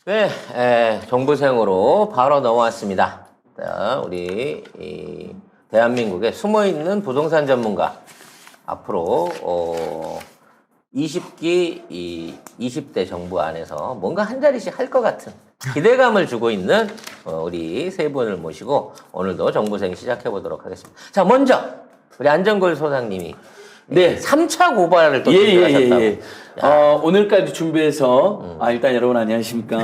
네, 정부생으로 바로 넘어왔습니다. 자, 우리 이 대한민국에 숨어있는 부동산 전문가 앞으로 20기 이 20대 정부 안에서 뭔가 한 자리씩 할 것 같은 기대감을 주고 있는 우리 세 분을 모시고 오늘도 정부생 시작해 보도록 하겠습니다. 자, 먼저 우리 안정걸 소장님이 네. 3차 고발을 또 준비하셨다고. 오늘까지 준비해서 일단 여러분 안녕하십니까.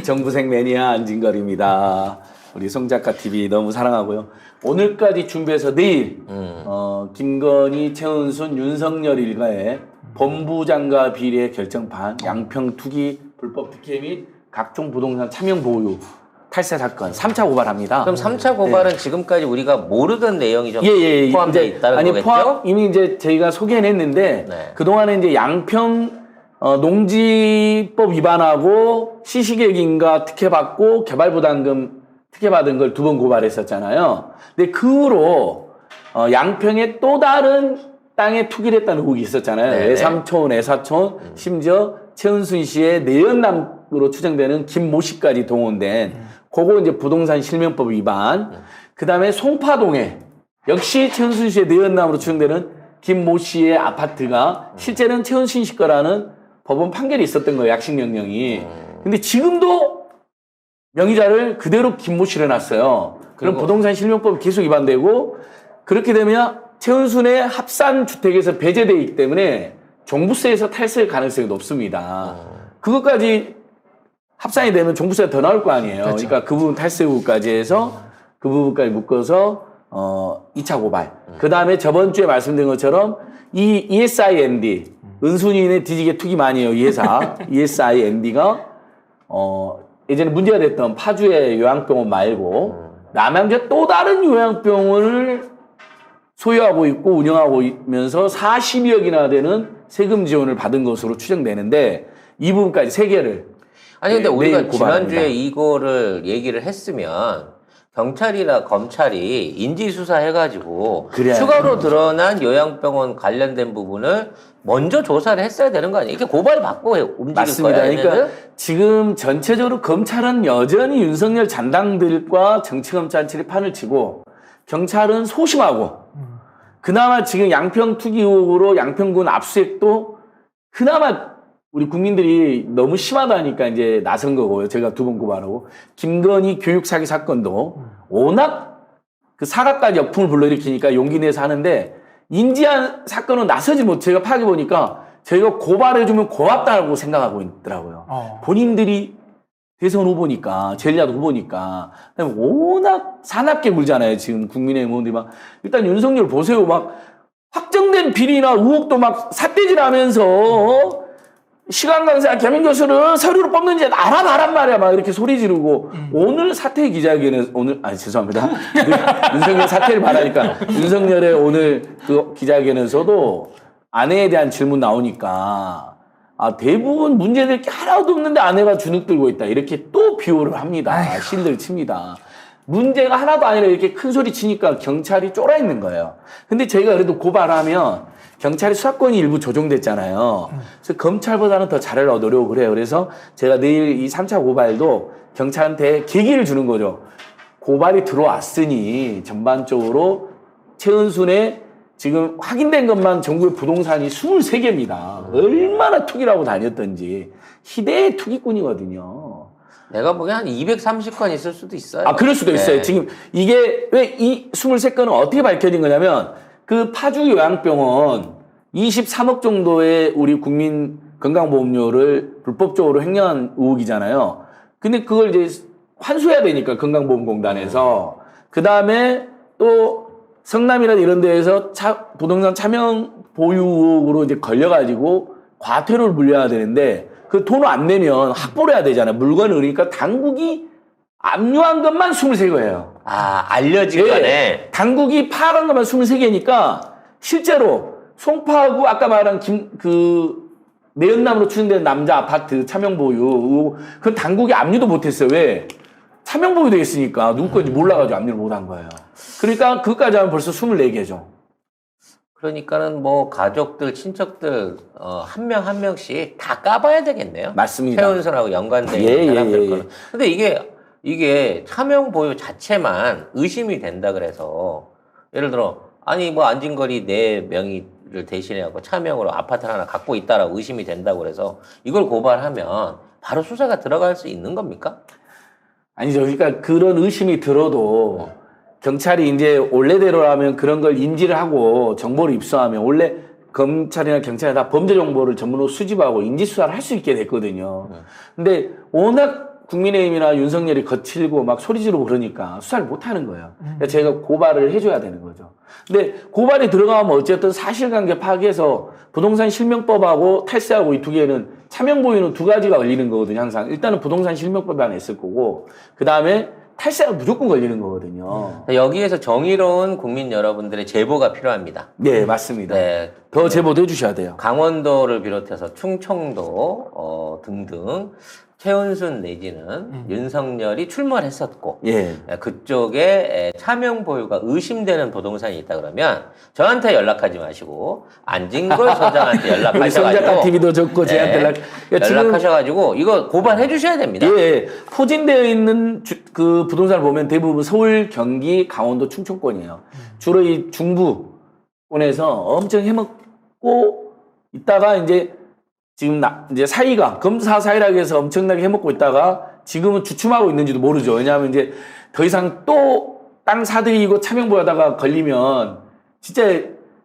정부생 매니아 안진걸입니다. 우리 송작가 TV 너무 사랑하고요. 오늘까지 준비해서 내일 김건희, 최은순, 윤석열 일가의 법무장관 비리의 결정판, 양평 투기 불법 특혜 및 각종 부동산 차명 보유 탈세 사건 3차 고발합니다. 그럼 3차 고발은 지금까지 우리가 모르던 내용이 좀 포함되어 있다는 거겠죠? 포함, 이미 이제 저희가 소개는 했는데 네. 그동안에 이제 양평 농지법 위반하고 시시계획인가 특혜받고 개발부담금 특혜받은 걸 2번 고발했었잖아요. 근데 그 후로 양평에 또 다른 땅에 투기를 했다는 의혹이 있었잖아요. 네네. 외삼촌, 애사촌, 심지어 최은순 씨의 내연남으로 추정되는 김모 씨까지 동원된 그거 이제 부동산 실명법 위반. 그 다음에 송파동에 역시 최은순 씨의 내연남으로 추정되는 김모 씨의 아파트가 실제는 최은순 씨 거라는 법원 판결이 있었던 거예요. 약식 명령이. 근데 지금도 명의자를 그대로 김모 씨를 놨어요. 그럼 부동산 실명법이 계속 위반되고 그렇게 되면 최은순의 합산 주택에서 배제되어 있기 때문에 종부세에서 탈세할 가능성이 높습니다. 그것까지 합산이 되면 종부세가 더 나올 거 아니에요. 그렇죠. 그러니까 그 부분 탈세 후까지 해서 그 부분까지 묶어서 2차 고발. 그 다음에 저번 주에 말씀드린 것처럼 이 ESIND 은순이네 뒤지게 투기 많이 해요. 이 회사 ESIND가 예전에 문제가 됐던 파주의 요양병원 말고 남양주에 또 다른 요양병원을 소유하고 있고 운영하고 있면서 40억이나 되는 세금 지원을 받은 것으로 추정되는데 이 부분까지 3개를 아니 근데 우리가 내일 고발합니다. 지난주에 이거를 얘기를 했으면 경찰이나 검찰이 인지수사 해가지고 그래야 추가로 드러난 요양병원 관련된 부분을 먼저 조사를 했어야 되는 거 아니에요? 이게 고발 받고 움직일 맞습니다. 거야. 그러니까 얘네는? 지금 전체적으로 검찰은 여전히 윤석열 잔당들과 정치검찰들이 판을 치고 경찰은 소심하고 그나마 지금 양평 투기 의혹으로 양평군 압수수색도 그나마 우리 국민들이 너무 심하다니까 이제 나선 거고요. 제가 2번 고발하고 김건희 교육 사기 사건도 워낙 그 사각까지 역풍을 불러일으키니까 용기 내서 하는데 인지한 사건은 나서지 못. 제가 파악해 보니까 저희가 고발해주면 고맙다고 생각하고 있더라고요. 본인들이 대선 후보니까 전략 후보니까 워낙 사납게 굴잖아요. 지금 국민의힘 의원들이 막 일단 윤석열 보세요. 막 확정된 비리나 의혹도 막 삿대질하면서 시간 강사 겸임 교수를 서류로 뽑는지 알아봐란 말이야. 막 이렇게 소리 지르고 오늘 사퇴 기자회견에서 죄송합니다. 윤석열 사퇴를 말하니까 윤석열의 오늘 그 기자회견에서도 아내에 대한 질문 나오니까 대부분 문제될 게 하나도 없는데 아내가 주눅 들고 있다. 이렇게 또 비호를 합니다. 신들 칩니다. 문제가 하나도 아니라 이렇게 큰 소리 치니까 경찰이 쫄아 있는 거예요. 근데 저희가 그래도 고발하면 경찰이 수사권이 일부 조정됐잖아요. 그래서 검찰보다는 더 잘하려고 노력을 해요. 그래서 제가 내일 이 3차 고발도 경찰한테 계기를 주는 거죠. 고발이 들어왔으니 전반적으로 최은순의 지금 확인된 것만 전국의 부동산이 23개입니다. 얼마나 투기라고 다녔던지. 희대의 투기꾼이거든요. 내가 보기엔 한 230건 있을 수도 있어요. 그럴 수도 있어요. 네. 지금 이게 왜 이 23건은 어떻게 밝혀진 거냐면 그 파주 요양병원 23억 정도의 우리 국민 건강보험료를 불법적으로 횡령한 의혹이잖아요. 근데 그걸 이제 환수해야 되니까 건강보험공단에서. 그 다음에 또 성남이나 이런 데에서 부동산 차명 보유 의혹으로 이제 걸려가지고 과태료를 물려야 되는데 그 돈을 안 내면 확보를 해야 되잖아요. 물건을. 그러니까 당국이 압류한 것만 23거예요. 알려진 거네. 당국이 파악한 것만 23개니까 실제로 송파구 아까 말한 내연남으로 추정되는 남자 아파트 차명 보유 그건 당국이 압류도 못했어요. 왜? 차명 보유돼 있으니까 누구 건지 몰라가지고 압류를 못한 거예요. 그러니까 그것까지 하면 벌써 24개죠. 그러니까는 뭐 가족들, 친척들 한 명 한 명씩 다 까봐야 되겠네요. 맞습니다. 최은순하고 연관돼 있는 사람들 거는. 근데 이게 차명 보유 자체만 의심이 된다 그래서 예를 들어 아니 뭐 안진걸이 내 명의를 대신해갖고 차명으로 아파트를 하나 갖고 있다라고 의심이 된다고 그래서 이걸 고발하면 바로 수사가 들어갈 수 있는 겁니까? 아니죠. 그러니까 그런 의심이 들어도 경찰이 이제 원래대로라면 그런 걸 인지를 하고 정보를 입수하면 원래 검찰이나 경찰이 다 범죄 정보를 전문으로 수집하고 인지 수사를 할 수 있게 됐거든요. 근데 워낙 국민의힘이나 윤석열이 거칠고 막 소리 지르고 그러니까 수사를 못 하는 거예요. 그러니까 저희가 고발을 해줘야 되는 거죠. 근데 고발이 들어가면 어쨌든 사실관계 파악해서 부동산 실명법하고 탈세하고 이 두 개는 차명 보유는 두 가지가 걸리는 거거든요. 항상 일단은 부동산 실명법이 하나 있을 거고 그 다음에 탈세가 무조건 걸리는 거거든요. 여기에서 정의로운 국민 여러분들의 제보가 필요합니다. 네, 맞습니다. 네, 더 제보도 해주셔야 돼요. 강원도를 비롯해서 충청도 등등 최은순 내지는 윤석열이 출마를 했었고 예. 그쪽에 차명 보유가 의심되는 부동산이 있다 그러면 저한테 연락하지 마시고 안진걸 소장한테 여기 성작가 연락하셔가지고 TV도 적고 제한테 연락하셔가지고 이거 고발해 주셔야 됩니다. 예, 포진되어 있는 그 부동산을 보면 대부분 서울, 경기, 강원도, 충청권이에요. 주로 이 중부권에서 엄청 해먹고 있다가 이제 지금 이제 사이가 검사 사이라고 해서 엄청나게 해먹고 있다가 지금은 주춤하고 있는지도 모르죠. 왜냐하면 이제 더 이상 또 땅 사들이고 차명보유하다가 걸리면 진짜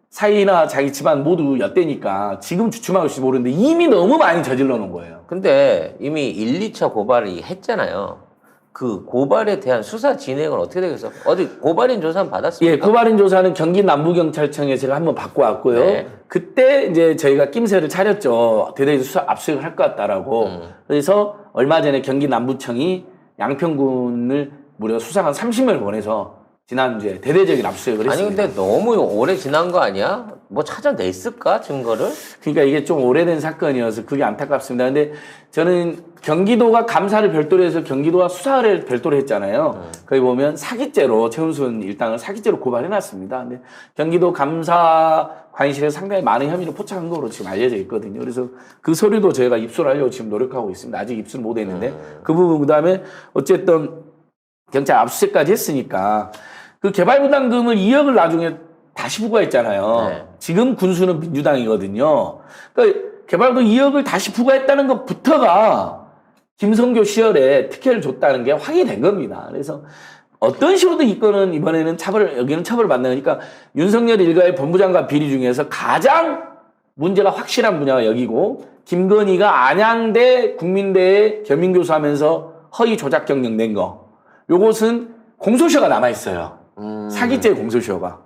사이나 자기 집안 모두 엿대니까 지금 주춤하고 있을지 모르는데 이미 너무 많이 저질러 놓은 거예요. 근데 이미 1, 2차 고발을 했잖아요. 그 고발에 대한 수사 진행은 어떻게 되겠어? 어디 고발인 조사는 받았습니까? 예, 고발인 조사는 경기 남부경찰청에 제가 한번 받고 왔고요. 네. 그때 이제 저희가 낌새를 차렸죠. 대대적으로 수사 압수수색을 할 것 같다라고. 그래서 얼마 전에 경기 남부청이 양평군을 무려 수사관 30명을 보내서 지난주에 대대적인 압수수색을 아니 했습니다. 근데 너무 오래 지난 거 아니야? 뭐 찾아냈을까 증거를? 그러니까 이게 좀 오래된 사건이어서 그게 안타깝습니다. 근데 저는 경기도가 감사를 별도로 해서 경기도가 수사를 별도로 했잖아요. 거기 보면 사기죄로 최은순 일당을 사기죄로 고발해놨습니다. 근데 경기도 감사관실에서 상당히 많은 혐의를 포착한 거로 지금 알려져 있거든요. 그래서 그 서류도 저희가 입수를 하려고 지금 노력하고 있습니다. 아직 입수를 못 했는데 그 부분 그다음에 어쨌든 경찰 압수수색까지 했으니까 그 개발부담금을 2억을 나중에 다시 부과했잖아요. 네. 지금 군수는 민주당이거든요. 그러니까 개발도 2억을 다시 부과했다는 것부터가 김성교 시절에 특혜를 줬다는 게 확인이 된 겁니다. 그래서 어떤 식으로든 이 건은 이번에는 여기는 처벌을 받는 거니까 윤석열 일가의 법무장관 비리 중에서 가장 문제가 확실한 분야가 여기고 김건희가 안양대 국민대에 겸임교수 하면서 허위 조작 경력 낸 거. 요것은 공소시효가 남아있어요. 사기죄 공소시효가.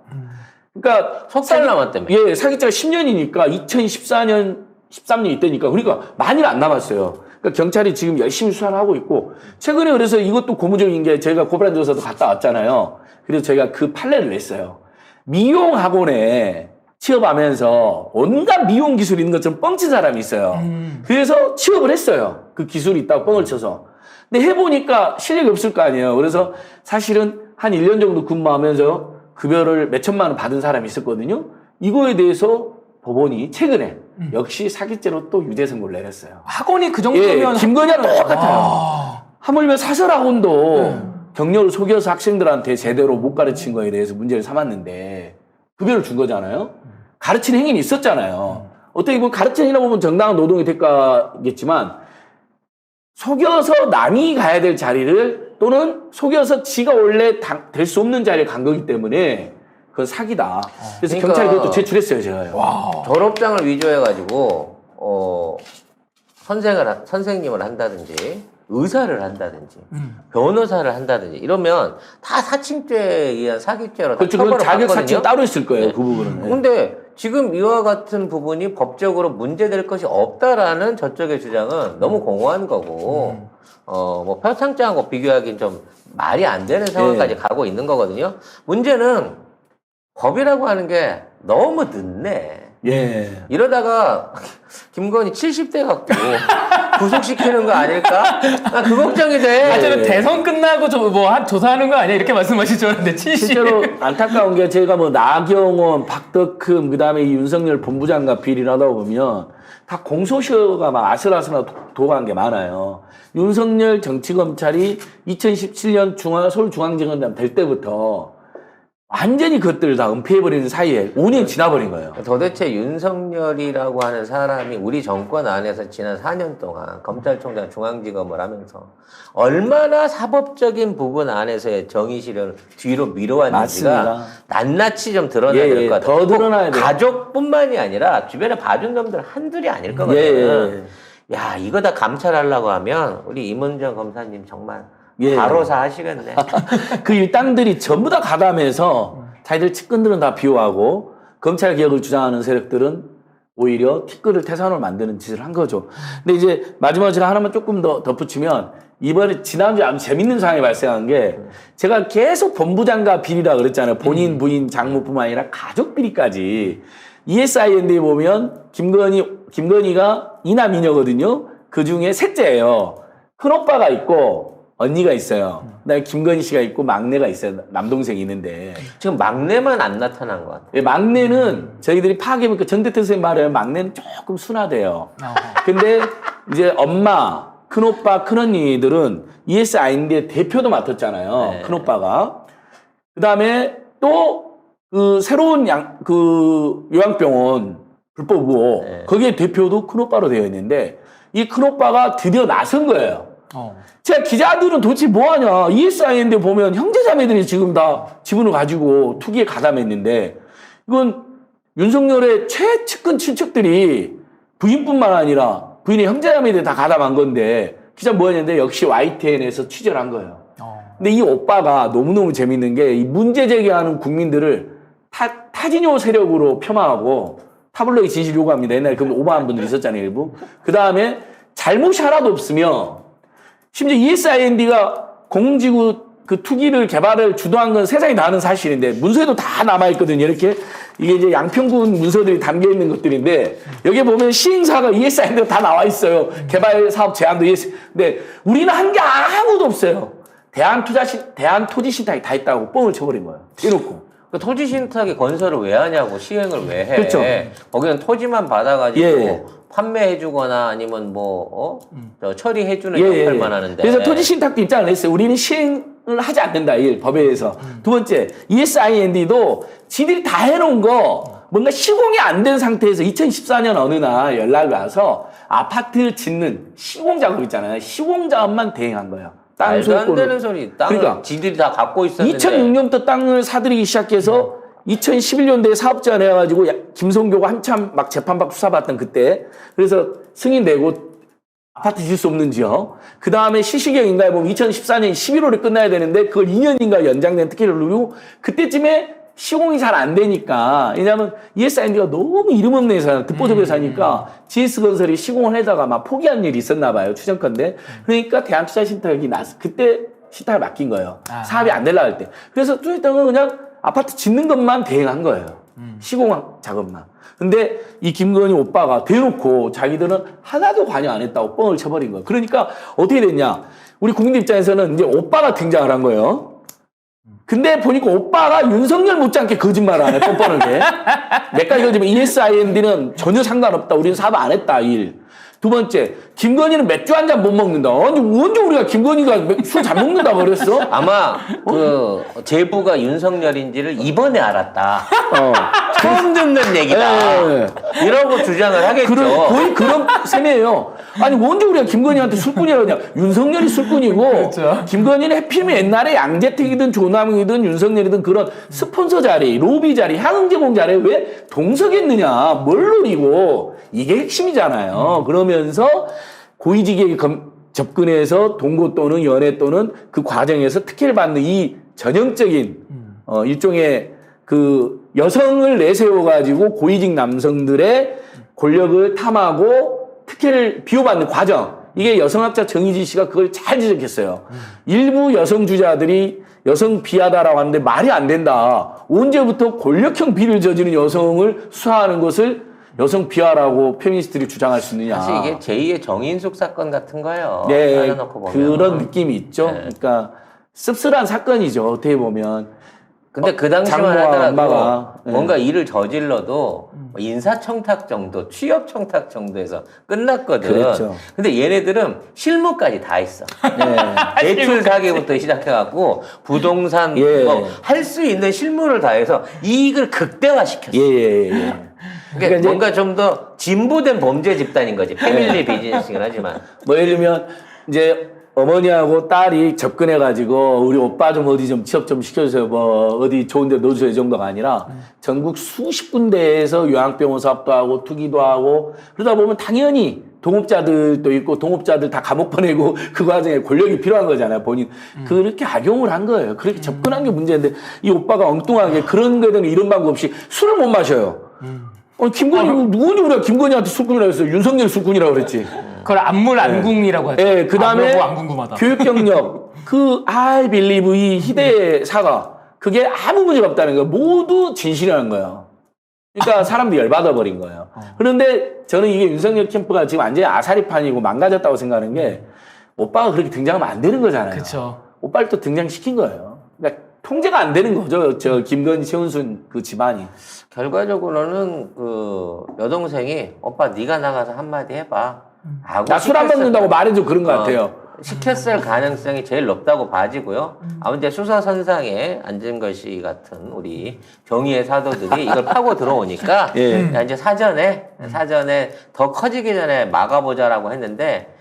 그러니까 석 달 남았다며. 예, 사기죄가 10년이니까 2014년, 13년 이때니까 그러니까 많이는 안 남았어요. 그러니까 경찰이 지금 열심히 수사를 하고 있고 최근에 그래서 이것도 고무적인 게 저희가 고발한 조사도 갔다 왔잖아요. 그래서 저희가 그 판례를 냈어요. 미용 학원에 취업하면서 온갖 미용 기술이 있는 것처럼 뻥친 사람이 있어요. 그래서 취업을 했어요. 그 기술이 있다고 뻥을 쳐서. 근데 해보니까 실력이 없을 거 아니에요. 그래서 사실은 한 1년 정도 근무하면서 급여를 몇 천만 원 받은 사람이 있었거든요. 이거에 대해서 법원이 최근에 역시 사기죄로 또 유죄 선고를 내렸어요. 학원이 그 정도면 예, 김건희와 똑같아요. 하물며 사설학원도 격려를 속여서 학생들한테 제대로 못 가르친 거에 대해서 문제를 삼았는데 급여를 준 거잖아요. 가르치는 행위는 있었잖아요. 어떻게 보면 가르치는 행위라 보면 정당한 노동의 대가겠지만 속여서 남이 가야 될 자리를 또는 속여서 지가 원래 될 수 없는 자리에 간 거기 때문에 그건 사기다. 그래서 그러니까 경찰이 그것도 제출했어요, 제가요. 졸업장을 위조해가지고 선생님을 한다든지 의사를 한다든지 변호사를 한다든지 이러면 다 사칭죄에 의한 사기죄로 다 그렇죠. 그 처벌을 자격 받거든요. 사칭 따로 있을 거예요, 네. 그 부분은. 네. 근데 지금 이와 같은 부분이 법적으로 문제될 것이 없다라는 저쪽의 주장은 너무 공허한 거고 뭐 표창장하고 비교하기는 좀 말이 안 되는 상황까지 가고 있는 거거든요. 문제는 법이라고 하는 게 너무 늦네. 예. 이러다가 김건희 70대 갖고 구속시키는 거 아닐까? 나 그 걱정이 돼. 저는 대선 끝나고 조사하는 거 아니야? 이렇게 말씀하실 줄 알았는데 70. 실제로 안타까운 게 제가 뭐 나경원, 박덕흠, 그다음에 이 윤석열 본부장과 비리를 하다 보면 다 공소시효가 막 아슬아슬하게 도가한 게 많아요. 윤석열 정치검찰이 2017년 서울중앙지검장 될 때부터 완전히 그것들을 다 은폐해버리는 사이에 5년 지나버린 거예요. 도대체 윤석열이라고 하는 사람이 우리 정권 안에서 지난 4년 동안 검찰총장 중앙지검을 하면서 얼마나 사법적인 부분 안에서의 정의 실현을 뒤로 미뤄왔는지가 맞습니다. 낱낱이 좀 드러나야 될 것 같아요. 더 드러나야 돼요. 가족뿐만이 아니라 주변에 봐준 놈들 한둘이 아닐 거거든요. 예. 야, 이거 다 감찰하려고 하면 우리 임은정 검사님 정말 예. 바로사 하시겠네. 그 일당들이 전부 다 가담해서 자기들 측근들은 다 비호하고 검찰 개혁을 주장하는 세력들은 오히려 티끌을 태산으로 만드는 짓을 한 거죠. 근데 이제 마지막으로 제가 하나만 조금 더 덧붙이면 이번에 지난주에 아주 재밌는 상황이 발생한 게 제가 계속 본부장과 비리라 그랬잖아요. 본인, 부인, 장모뿐만 아니라 가족 비리까지. ESIND에 보면 김건희가 이남 이녀거든요. 그 중에 셋째예요. 큰오빠가 있고 언니가 있어요. 그다음에 김건희 씨가 있고 막내가 있어요. 남동생이 있는데. 지금 막내만 안 나타난 것 같아요. 예, 막내는 저희들이 파악해보니까 전 대통령 선생님 말에 막내는 조금 순하대요. 근데 이제 엄마, 큰오빠, 큰언니들은 ESIND의 대표도 맡았잖아요. 네. 큰오빠가. 그다음에 또 그 새로운 요양병원 불법으로 네. 거기에 대표도 큰오빠로 되어 있는데 이 큰오빠가 드디어 나선 거예요. 제가 기자들은 도대체 뭐하냐. ESIND 보면 형제자매들이 지금 다 지분을 가지고 투기에 가담했는데 이건 윤석열의 최측근 친척들이 부인뿐만 아니라 부인의 형제자매들이 다 가담한 건데 기자 뭐였는데 역시 YTN에서 취재를 한 거예요. 근데 이 오빠가 너무너무 재밌는 게 이 문제 제기하는 국민들을 타진요 세력으로 폄하하고 타블로이 진실 요구합니다. 옛날에 그 오버한 분들 있었잖아요, 일부. 그 다음에 잘못이 하나도 없으며 심지어 ESIND가 공공지구 그 투기를 개발을 주도한 건 세상이 다 아는 사실인데 문서에도 다 남아있거든요. 이렇게 이게 이제 양평군 문서들이 담겨 있는 것들인데 여기에 보면 시행사가 ESIND가 다 나와 있어요. 개발 사업 제안도 근데 우리는 한 게 아무도 없어요. 대한토지신탁이 다 있다고 뻥을 쳐버린 거예요. 대놓고. 그 토지 신탁에 건설을 왜 하냐고, 시행을 왜 해. 그렇죠. 거기는 토지만 받아가지고 예. 판매해주거나 아니면 저 처리해주는 역할만 하는데. 그래서 토지신탁도 입장을 냈어요. 우리는 시행을 하지 않는다. 법에 의해서. 두 번째, ESIND도 지들이 다 해놓은 거 뭔가 시공이 안 된 상태에서 2014년 어느 날 연락이 와서 아파트 짓는 시공 작업 있잖아요. 시공 작업만 대행한 거예요. 땅 말도 안 소유권을. 되는 소리. 땅을 그러니까 지들이 다 갖고 있었는데. 2006년부터 땅을 사들이기 시작해서 2011년도에 사업자 내가지고 김성교가 한참 막 재판받고 수사받던 그때 그래서 승인 내고 아파트 지을 수 없는 지역. 그 다음에 시시경인가에 보면 2014년 11월에 끝나야 되는데 그걸 2년인가 연장된 특혜를 누리고 그때쯤에 시공이 잘 안 되니까 왜냐하면 ESIND가 너무 이름 없는 회사 듣보잡 회사니까 GS건설이 시공을 하다가 막 포기한 일이 있었나 봐요. 추정컨대. 그러니까 대한투자신탁이 나서 그때 신탁을 맡긴 거예요. 사업이 안 되려고 할 때. 그래서 좀 있다가 그냥 아파트 짓는 것만 대행한 거예요. 시공 작업만. 근데 이 김건희 오빠가 대놓고 자기들은 하나도 관여 안 했다고 뻥을 쳐버린 거예요. 그러니까 어떻게 됐냐. 우리 국민들 입장에서는 이제 오빠가 등장을 한 거예요. 근데 보니까 오빠가 윤석열 못지않게 거짓말을 안 해, 뻔뻔하게. 내가 이거 지금 ESIND는 전혀 상관없다. 우리는 사업 안 했다, 일. 두 번째, 김건희는 맥주 한 잔 못 먹는다. 언제 우리가 김건희가 술 잘 먹는다 그랬어? 아마 그 제부가 윤석열인지를 이번에 알았다. 처음 듣는 얘기다. 네. 이러고 주장을 하겠죠. 거의 그런 셈이에요. 아니 언제 우리가 김건희한테 술꾼이라고 하냐. 윤석열이 술꾼이고 그렇죠. 김건희는 해필이면 옛날에 양재택이든 조남이든 윤석열이든 그런 스폰서 자리, 로비 자리, 향응 제공 자리에 왜 동석했느냐. 뭘 노리고 이게 핵심이잖아요. 그러면서 고위직에게 접근해서 동거 또는 연애 또는 그 과정에서 특혜를 받는 이 전형적인 일종의 그 여성을 내세워가지고 고위직 남성들의 권력을 탐하고 특혜를 비호받는 과정. 이게 여성학자 정의진 씨가 그걸 잘 지적했어요. 일부 여성 주자들이 여성 비하다라고 하는데 말이 안 된다. 언제부터 권력형 비리를 저지른 여성을 수사하는 것을 여성 비하라고 페미니스트들이 주장할 수 있느냐. 사실 이게 제2의 정인숙 사건 같은 거예요. 네, 따져놓고 보면. 그런 느낌이 있죠. 네. 그러니까 씁쓸한 사건이죠. 어떻게 보면. 근데 그 당시만 장모와 하더라도 엄마가, 뭔가 일을 저질러도 인사청탁 정도, 취업청탁 정도에서 끝났거든. 그랬죠. 근데 얘네들은 실무까지 다 했어. 네. 대출 사기부터 시작해갖고 부동산 예. 할 수 있는 실무를 다 해서 이익을 극대화시켰어. 예. 그러니까 이제 뭔가 좀 더 진보된 범죄 집단인 거지. 패밀리 비즈니스긴 하지만. 뭐 예를 들면 이제 어머니하고 딸이 접근해가지고 우리 오빠 좀 어디 좀 취업 좀 시켜주세요. 뭐 어디 좋은 데 넣어주세요. 이 정도가 아니라 전국 수십 군데에서 요양병원 사업도 하고 투기도 하고 그러다 보면 당연히 동업자들도 있고 동업자들 다 감옥 보내고 그 과정에 권력이 필요한 거잖아요. 본인. 그렇게 악용을 한 거예요. 그렇게 접근한 게 문제인데 이 오빠가 엉뚱하게 그런 거에 대한 이런 방법 없이 술을 못 마셔요. 김건희, 누구니 우리가 김건희한테 술꾼이라고 했어요. 윤석열 술꾼이라고 그랬지. 그걸 안물안궁이라고 하죠. 예, 그 다음에 안궁궁마다. 교육경력, I believe 이 희대의 사과, 그게 아무 문제가 없다는 거예요. 모두 진실이라는 거예요. 그러니까 사람들이 열받아 버린 거예요. 그런데 저는 이게 윤석열 캠프가 지금 완전히 아사리판이고 망가졌다고 생각하는 게 오빠가 그렇게 등장하면 안 되는 거잖아요. 그쵸. 오빠를 또 등장시킨 거예요. 그러니까 통제가 안 되는 거죠. 저 김건희, 최은순 그 집안이. 결과적으로는 그 여동생이 오빠 네가 나가서 한마디 해봐. 나 술 안 먹는다고 말해줘 그런 것 같아요. 시켰을 가능성이 제일 높다고 봐지고요. 아무튼 수사선상에 안진걸 같은 우리 정의의 사도들이 이걸 파고 들어오니까 예. 야, 이제 사전에 더 커지기 전에 막아보자라고 했는데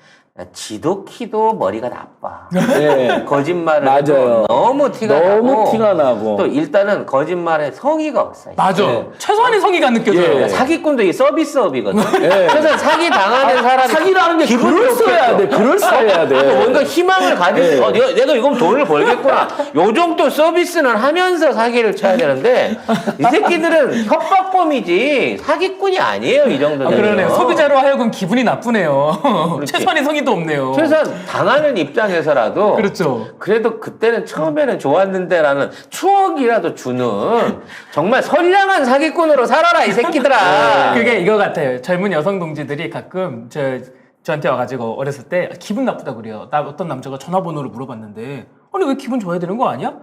지도 키도 머리가 나빠. 예. 거짓말을 맞아요. 해도 너무 티가 너무 나고 티가 나고. 또 일단은 거짓말에 성의가 없어요. 맞아. 네. 최소한의 성의가 느껴져요. 예. 사기꾼도 이 서비스업이거든. 예. 그래서 사기 당하는 사람이 사기라는 게 그럴싸해야 돼. 그럴싸해야 돼. 뭔가 희망을 가질 수, 예. 내가 이건 돈을 벌겠구나. 요 정도 서비스는 하면서 사기를 쳐야 되는데, 이 새끼들은 협박범이지, 사기꾼이 아니에요, 이 정도는. 그러네요. 소비자로 하여금 기분이 나쁘네요. 그렇지. 최소한의 성의도 없네요. 최소한 당하는 입장에서라도. 그렇죠. 그래도 그때는 처음에는 좋았는데라는 추억이라도 주는 정말 선량한 사기꾼으로 살아라, 이 새끼들아. 그게 이거 같아요. 젊은 여성 동지들이 가끔 저한테 와가지고 어렸을 때 기분 나쁘다 그래요. 나 어떤 남자가 전화번호를 물어봤는데 아니 왜 기분 좋아야 되는 거 아니야?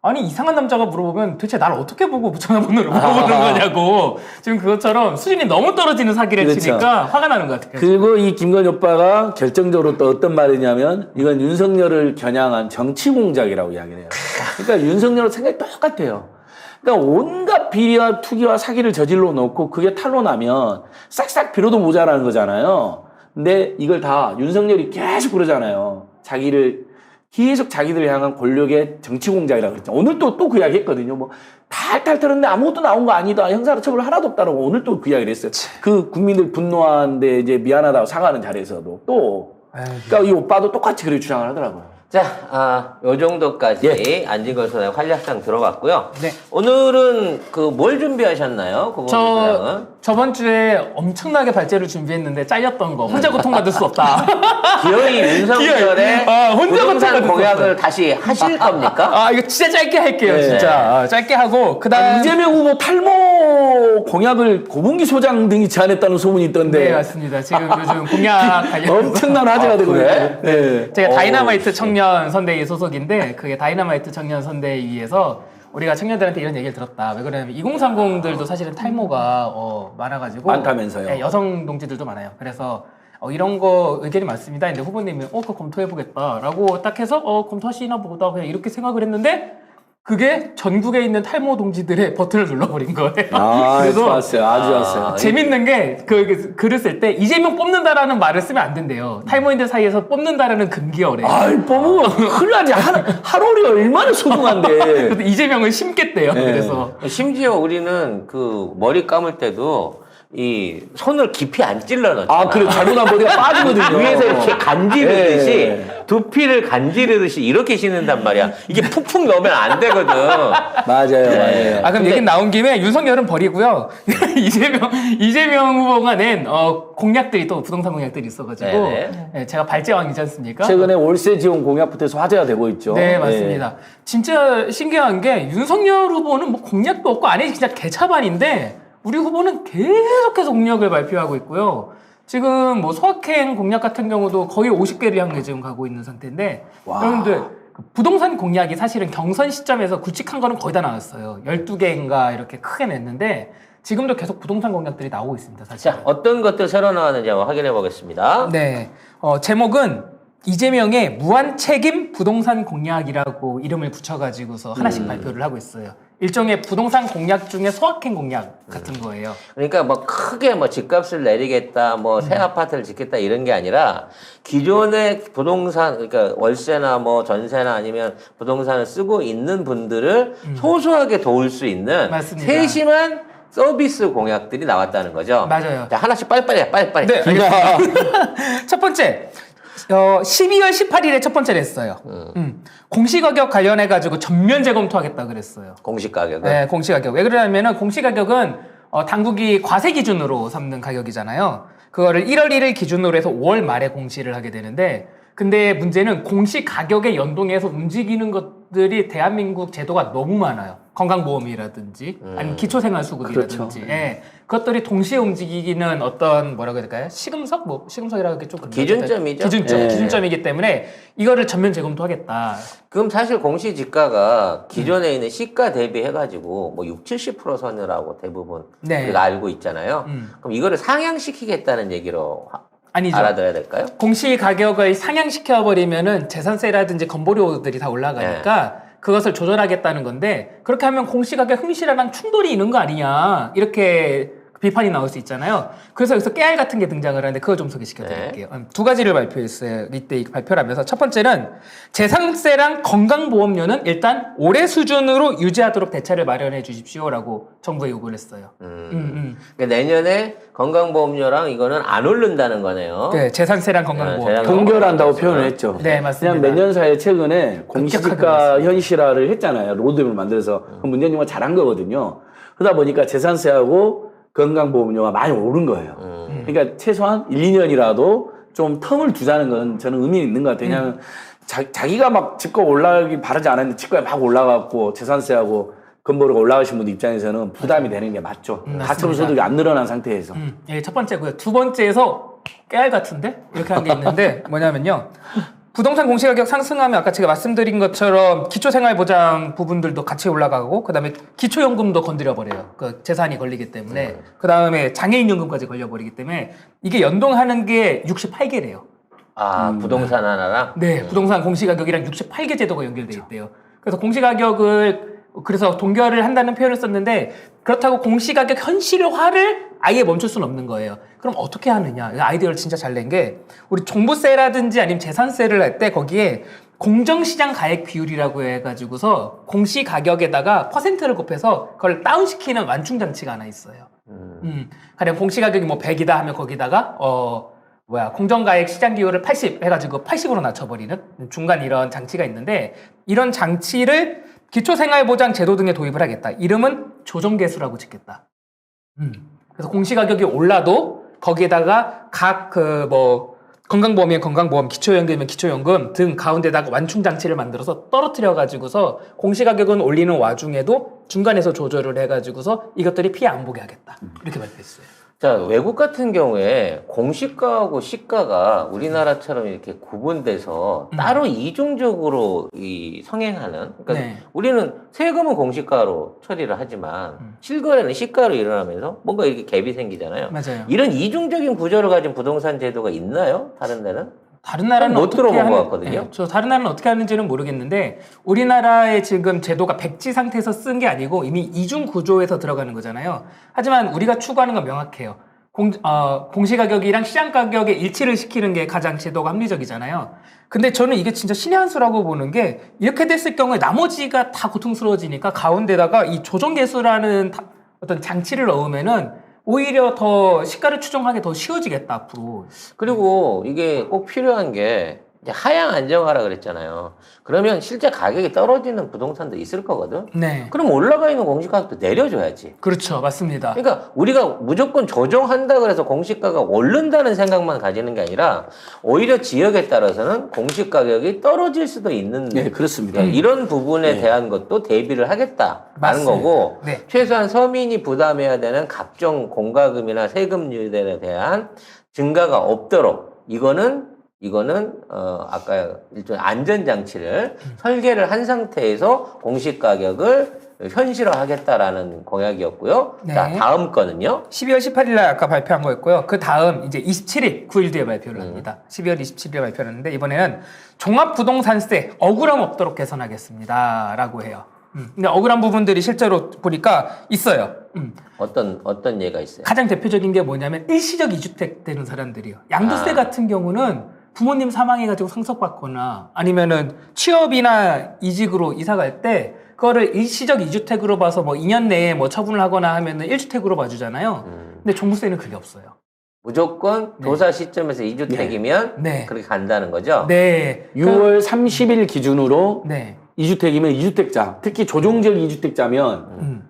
아니 이상한 남자가 물어보면 도대체 날 어떻게 보고 전화번호를 물어보는 거냐고. 지금 그것처럼 수준이 너무 떨어지는 사기를 그렇죠. 치니까 화가 나는 것 같아요. 그리고 이 김건희 오빠가 결정적으로 또 어떤 말이냐면 이건 윤석열을 겨냥한 정치 공작이라고 이야기를 해요. 그러니까 윤석열과 생각이 똑같아요. 그러니까 온갖 비리와 투기와 사기를 저질러 놓고 그게 탄로나면 싹싹 빌어도 모자라는 거잖아요. 근데 이걸 다 윤석열이 계속 그러잖아요. 계속 자기들을 향한 권력의 정치 공작이라고 그랬죠. 오늘 또 그 이야기 했거든요. 뭐, 탈탈 털었는데 아무것도 나온 거 아니다. 형사로 처벌 하나도 없다라고 오늘 또 그 이야기를 했어요. 그 국민들 분노하는데 이제 미안하다고 사과하는 자리에서도 또. 그러니까 이 오빠도 똑같이 그렇게 주장을 하더라고요. 자, 요 정도까지 안진걸 소장의 활약상 들어봤고요. 네. 오늘은 뭘 준비하셨나요? 저번 주에 엄청나게 발제를 준비했는데 잘렸던 거 혼자 고통받을 수 없다. 기어이 윤석열의 혼자 부동산 고통받을 수 공약을 없어요. 다시 하실 겁니까? 아 이거 진짜 짧게 할게요. 네. 진짜 짧게 하고 그다음 이재명 후보 탈모 공약을 고분기 소장 등이 제안했다는 소문이 있던데. 네 맞습니다. 지금 요즘 공약 관련해서 엄청난 화제가 되고 그래? 있어요. 네. 제가 다이너마이트 청년 선대위 소속인데 그게 다이너마이트 청년 선대위에서 우리가 청년들한테 이런 얘기를 들었다. 왜 그러냐면 2030들도 사실은 탈모가 많아가지고 많다면서요. 네, 여성 동지들도 많아요. 그래서 이런 거 의견이 많습니다. 근데 후보님이 그거 검토해보겠다라고 딱 해서 검토하시나 보다 그냥 이렇게 생각을 했는데 그게 전국에 있는 탈모 동지들의 버튼을 눌러버린 거예요. 아, 그래서 좋았어요. 아주 좋았어요. 재밌는 게 글을 쓸 때 이재명 뽑는다라는 말을 쓰면 안 된대요. 탈모인들 사이에서 뽑는다라는 금기어래. 아이, 뽑으면 큰일 나지. 하루리 얼마나 소중한데. 그래서 이재명을 심겠대요. 네. 그래서 심지어 우리는 그 머리 감을 때도 이 손을 깊이 안 찔러 넣잖아. 아, 그래. 잘못하면 머리가 빠지거든요. 위에서 이렇게 간지르듯이 네. 두피를 간지르듯이 이렇게 씻는단 말이야. 이게 푹푹 넣으면 안 되거든. 맞아요, 맞아요. 그럼 얘기 나온 김에 윤석열은 버리고요. 이재명 후보가 낸 공약들이 또 부동산 공약들이 있어가지고 네네. 네, 제가 발제왕이지 않습니까? 최근에 월세 지원 공약부터 해서 화제가 되고 있죠. 네 맞습니다. 진짜 신기한 게 윤석열 후보는 뭐 공약도 없고 안에 그냥 개차반인데 우리 후보는 계속해서 공약을 발표하고 있고요. 지금 뭐 소확행 공약 같은 경우도 거의 50개를 향해 지금 가고 있는 상태인데 와. 여러분들 그 부동산 공약이 사실은 경선 시점에서 굵직한 거는 거의 다 나왔어요. 12개인가 이렇게 크게 냈는데 지금도 계속 부동산 공약들이 나오고 있습니다. 사실. 자, 어떤 것들 새로 나왔는지 한번 확인해 보겠습니다. 네. 제목은 이재명의 무한 책임 부동산 공약이라고 이름을 붙여가지고서 하나씩 발표를 하고 있어요. 일종의 부동산 공약 중에 소확행 공약 같은 거예요. 그러니까 뭐 크게 뭐 집값을 내리겠다, 뭐 새 아파트를 짓겠다 이런 게 아니라 기존의 부동산, 그러니까 월세나 뭐 전세나 아니면 부동산을 쓰고 있는 분들을 소소하게 도울 수 있는 맞습니다. 세심한 서비스 공약들이 나왔다는 거죠. 맞아요. 자, 하나씩 빨리빨리 해, 빨리빨리. 네, 알겠습니다. 첫 번째, 12월 18일에 첫 번째를 했어요. 공시가격 관련해가지고 전면 재검토하겠다 그랬어요. 공시 가격은. 네, 공시가격. 왜 그러냐면은 공시가격은 당국이 과세 기준으로 삼는 가격이잖아요. 그거를 1월 1일 기준으로 해서 5월 말에 공시를 하게 되는데 근데 문제는 공시가격에 연동해서 움직이는 것들이 대한민국 제도가 너무 많아요. 건강보험이라든지 아니면 기초생활수급이라든지 그렇죠. 예. 그것들이 동시에 움직이는 어떤 뭐라고 해야 될까요? 시금석? 뭐 시금석이라고 하기 좀 기준점이죠. 기준점, 예. 기준점이기 때문에 이거를 전면 재검토하겠다. 그럼 사실 공시지가가 기존에 있는 시가 대비해가지고 뭐 60, 70% 선이라고 대부분 네. 우리가 알고 있잖아요. 음. 그럼 이거를 상향시키겠다는 얘기로 아니죠. 알아둬야 될까요? 공시 가격을 상향시켜 버리면은 재산세라든지 건보료들이 다 올라가니까 그것을 조절하겠다는 건데 그렇게 하면 공시 가격 흥실화랑 충돌이 있는 거 아니냐 이렇게 비판이 나올 수 있잖아요. 그래서 여기서 깨알 같은 게 등장을 하는데 그거 좀 소개시켜 드릴게요. 두 가지를 발표했어요. 이때 발표를 하면서 첫 번째는 재산세랑 건강보험료는 일단 올해 수준으로 유지하도록 대책을 마련해 주십시오라고 정부에 요구를 했어요. 그러니까 내년에 건강보험료랑 이거는 안 오른다는 거네요. 네, 재산세랑 건강보험. 재산- 동결한다고 표현을 했죠. 네, 맞습니다. 그냥 몇 년 사이에 최근에 공시지가 급격하게 현실화를 했잖아요. 로드맵을 만들어서. 그 문재인 정부가 잘한 거거든요. 그러다 보니까 재산세하고 건강보험료가 많이 오른 거예요. 그러니까 최소한 1, 2년이라도 좀 텀을 두자는 건 저는 의미 있는 것 같아요. 왜냐하면 자기가 막 집값 올라가기 바라지 않았는데 집값이 막 올라갔고 재산세하고 건보료가 올라가신 분들 입장에서는 부담이 되는 게 맞죠. 가처분소득이 안 늘어난 상태에서. 예, 첫 번째고요. 두 번째에서 깨알 같은데 이렇게 한 게 있는데 뭐냐면요. 부동산 공시가격 상승하면 아까 제가 말씀드린 것처럼 기초생활보장 부분들도 같이 올라가고 그다음에 기초연금도 건드려버려요. 그 재산이 걸리기 때문에 그다음에 장애인연금까지 걸려버리기 때문에 이게 연동하는 게 68개래요. 부동산 하나랑? 네, 부동산 공시가격이랑 68개 제도가 연결돼 있대요. 그래서 공시가격을 그래서 동결을 한다는 표현을 썼는데 그렇다고 공시가격 현실화를 아예 멈출 수는 없는 거예요. 그럼 어떻게 하느냐? 이 아이디어를 진짜 잘 낸 게 우리 종부세라든지 아니면 재산세를 할 때 거기에 공정시장 가액 비율이라고 해가지고서 공시가격에다가 퍼센트를 곱해서 그걸 다운시키는 완충장치가 하나 있어요. 가령 공시가격이 뭐 100이다 하면 거기다가 공정가액 시장 기율을 80 해가지고 80으로 낮춰버리는 중간 이런 장치가 있는데 이런 장치를 기초생활보장 제도 등에 도입을 하겠다. 이름은 조정개수라고 짓겠다. 그래서 공시가격이 올라도 거기에다가 각 건강보험이면 건강보험, 기초연금이면 기초연금 등 가운데다가 완충장치를 만들어서 떨어뜨려가지고서 공시가격은 올리는 와중에도 중간에서 조절을 해가지고서 이것들이 피해 안 보게 하겠다. 이렇게 발표했어요. 자, 외국 같은 경우에 공시가하고 시가가 우리나라처럼 이렇게 구분돼서 따로 이중적으로 성행하는, 그러니까 네. 우리는 세금은 공시가로 처리를 하지만 실거래는 시가로 일어나면서 뭔가 이렇게 갭이 생기잖아요. 맞아요. 이런 이중적인 구조를 가진 부동산 제도가 있나요? 다른 데는? 다른 나라는 못 어떻게 들어본 하는, 것 같거든요. 네, 저 다른 나라는 어떻게 하는지는 모르겠는데 우리나라의 지금 제도가 백지 상태에서 쓴 게 아니고 이미 이중 구조에서 들어가는 거잖아요. 하지만 우리가 추구하는 건 명확해요. 공시가격이랑 시장가격의 일치를 시키는 게 가장 제도가 합리적이잖아요. 근데 저는 이게 진짜 신의 한 수라고 보는 게 이렇게 됐을 경우에 나머지가 다 고통스러워지니까 가운데다가 이 조정계수라는 어떤 장치를 넣으면은 오히려 더 시가를 추정하기 더 쉬워지겠다 앞으로. 그리고 이게 꼭 필요한 게 이제 하향 안정화라 그랬잖아요. 그러면 실제 가격이 떨어지는 부동산도 있을 거거든. 네. 그럼 올라가 있는 공시가격도 내려줘야지. 그렇죠. 맞습니다. 그러니까 우리가 무조건 조정한다 그래서 공시가가 오른다는 생각만 가지는 게 아니라 오히려 지역에 따라서는 공시가격이 떨어질 수도 있는 네, 그렇습니다. 이런 부분에 네. 대한 것도 대비를 하겠다라는 맞습니다. 거고 네. 최소한 서민이 부담해야 되는 각종 공과금이나 세금률에 대한 증가가 없도록 이거는 아까 일종의 안전장치를 설계를 한 상태에서 공시가격을 현실화하겠다라는 공약이었고요. 네. 자, 다음 거는요. 12월 18일 날 아까 발표한 거였고요. 그 다음 이제 27일, 9일 뒤에 발표를 합니다. 12월 27일에 발표를 했는데 이번에는 종합부동산세 억울함 없도록 개선하겠습니다. 라고 해요. 근데 억울한 부분들이 실제로 보니까 있어요. 어떤 예가 있어요? 가장 대표적인 게 뭐냐면 일시적 이주택 되는 사람들이요. 양도세 아. 같은 경우는 부모님 사망해가지고 상속받거나 아니면은 취업이나 이직으로 이사 갈 때 그거를 일시적 이주택으로 봐서 뭐 2년 내에 뭐 처분을 하거나 하면은 1주택으로 봐주잖아요. 근데 종부세는 그게 없어요. 무조건 네. 조사 시점에서 2주택이면 네. 그렇게 간다는 거죠? 네. 6월 30일 기준으로 네. 2주택이면 2주택자, 특히 조정적 2주택자면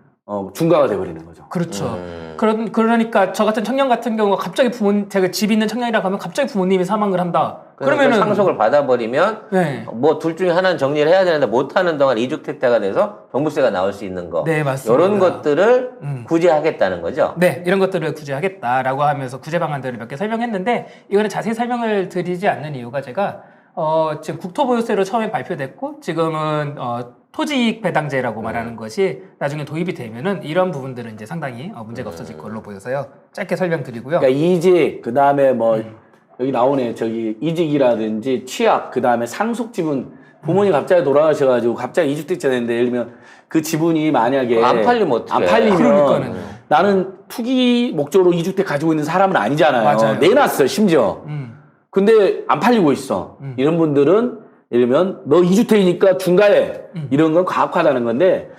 중과가 돼버리는 거죠. 그렇죠. 그러니까 저 같은 청년 같은 경우가 갑자기 제가 집 있는 청년이라고 하면 갑자기 부모님이 사망을 한다. 그러면은 상속을 받아버리면 네. 뭐 둘 중에 하나는 정리를 해야 되는데 못하는 동안 2주택자가 돼서 종부세가 나올 수 있는 거. 네, 맞습니다. 이런 것들을 구제하겠다는 거죠. 네, 이런 것들을 구제하겠다라고 하면서 구제 방안들을 몇 개 설명했는데 이거는 자세히 설명을 드리지 않는 이유가 제가 지금 국토보유세로 처음에 발표됐고 지금은 토지이익 배당제라고 말하는 것이 나중에 도입이 되면은 이런 부분들은 이제 상당히 문제가 없어질 걸로 보여서요. 짧게 설명드리고요. 그러니까 이직, 그 다음에 뭐 여기 나오네, 저기 이직이라든지 취약, 그 다음에 상속 지분, 부모님 갑자기 돌아가셔가지고 갑자기 2주택자 됐는데 예를 들면 그 지분이 만약에 안 팔리면 어떡해. 안 팔리면 그러니까는. 나는 투기 목적으로 2주택 가지고 있는 사람은 아니잖아요. 맞아요. 내놨어요, 심지어. 근데 안 팔리고 있어. 이런 분들은 예를 들면 너 2주택이니까 중과해. 이런 건 과학화라는 건데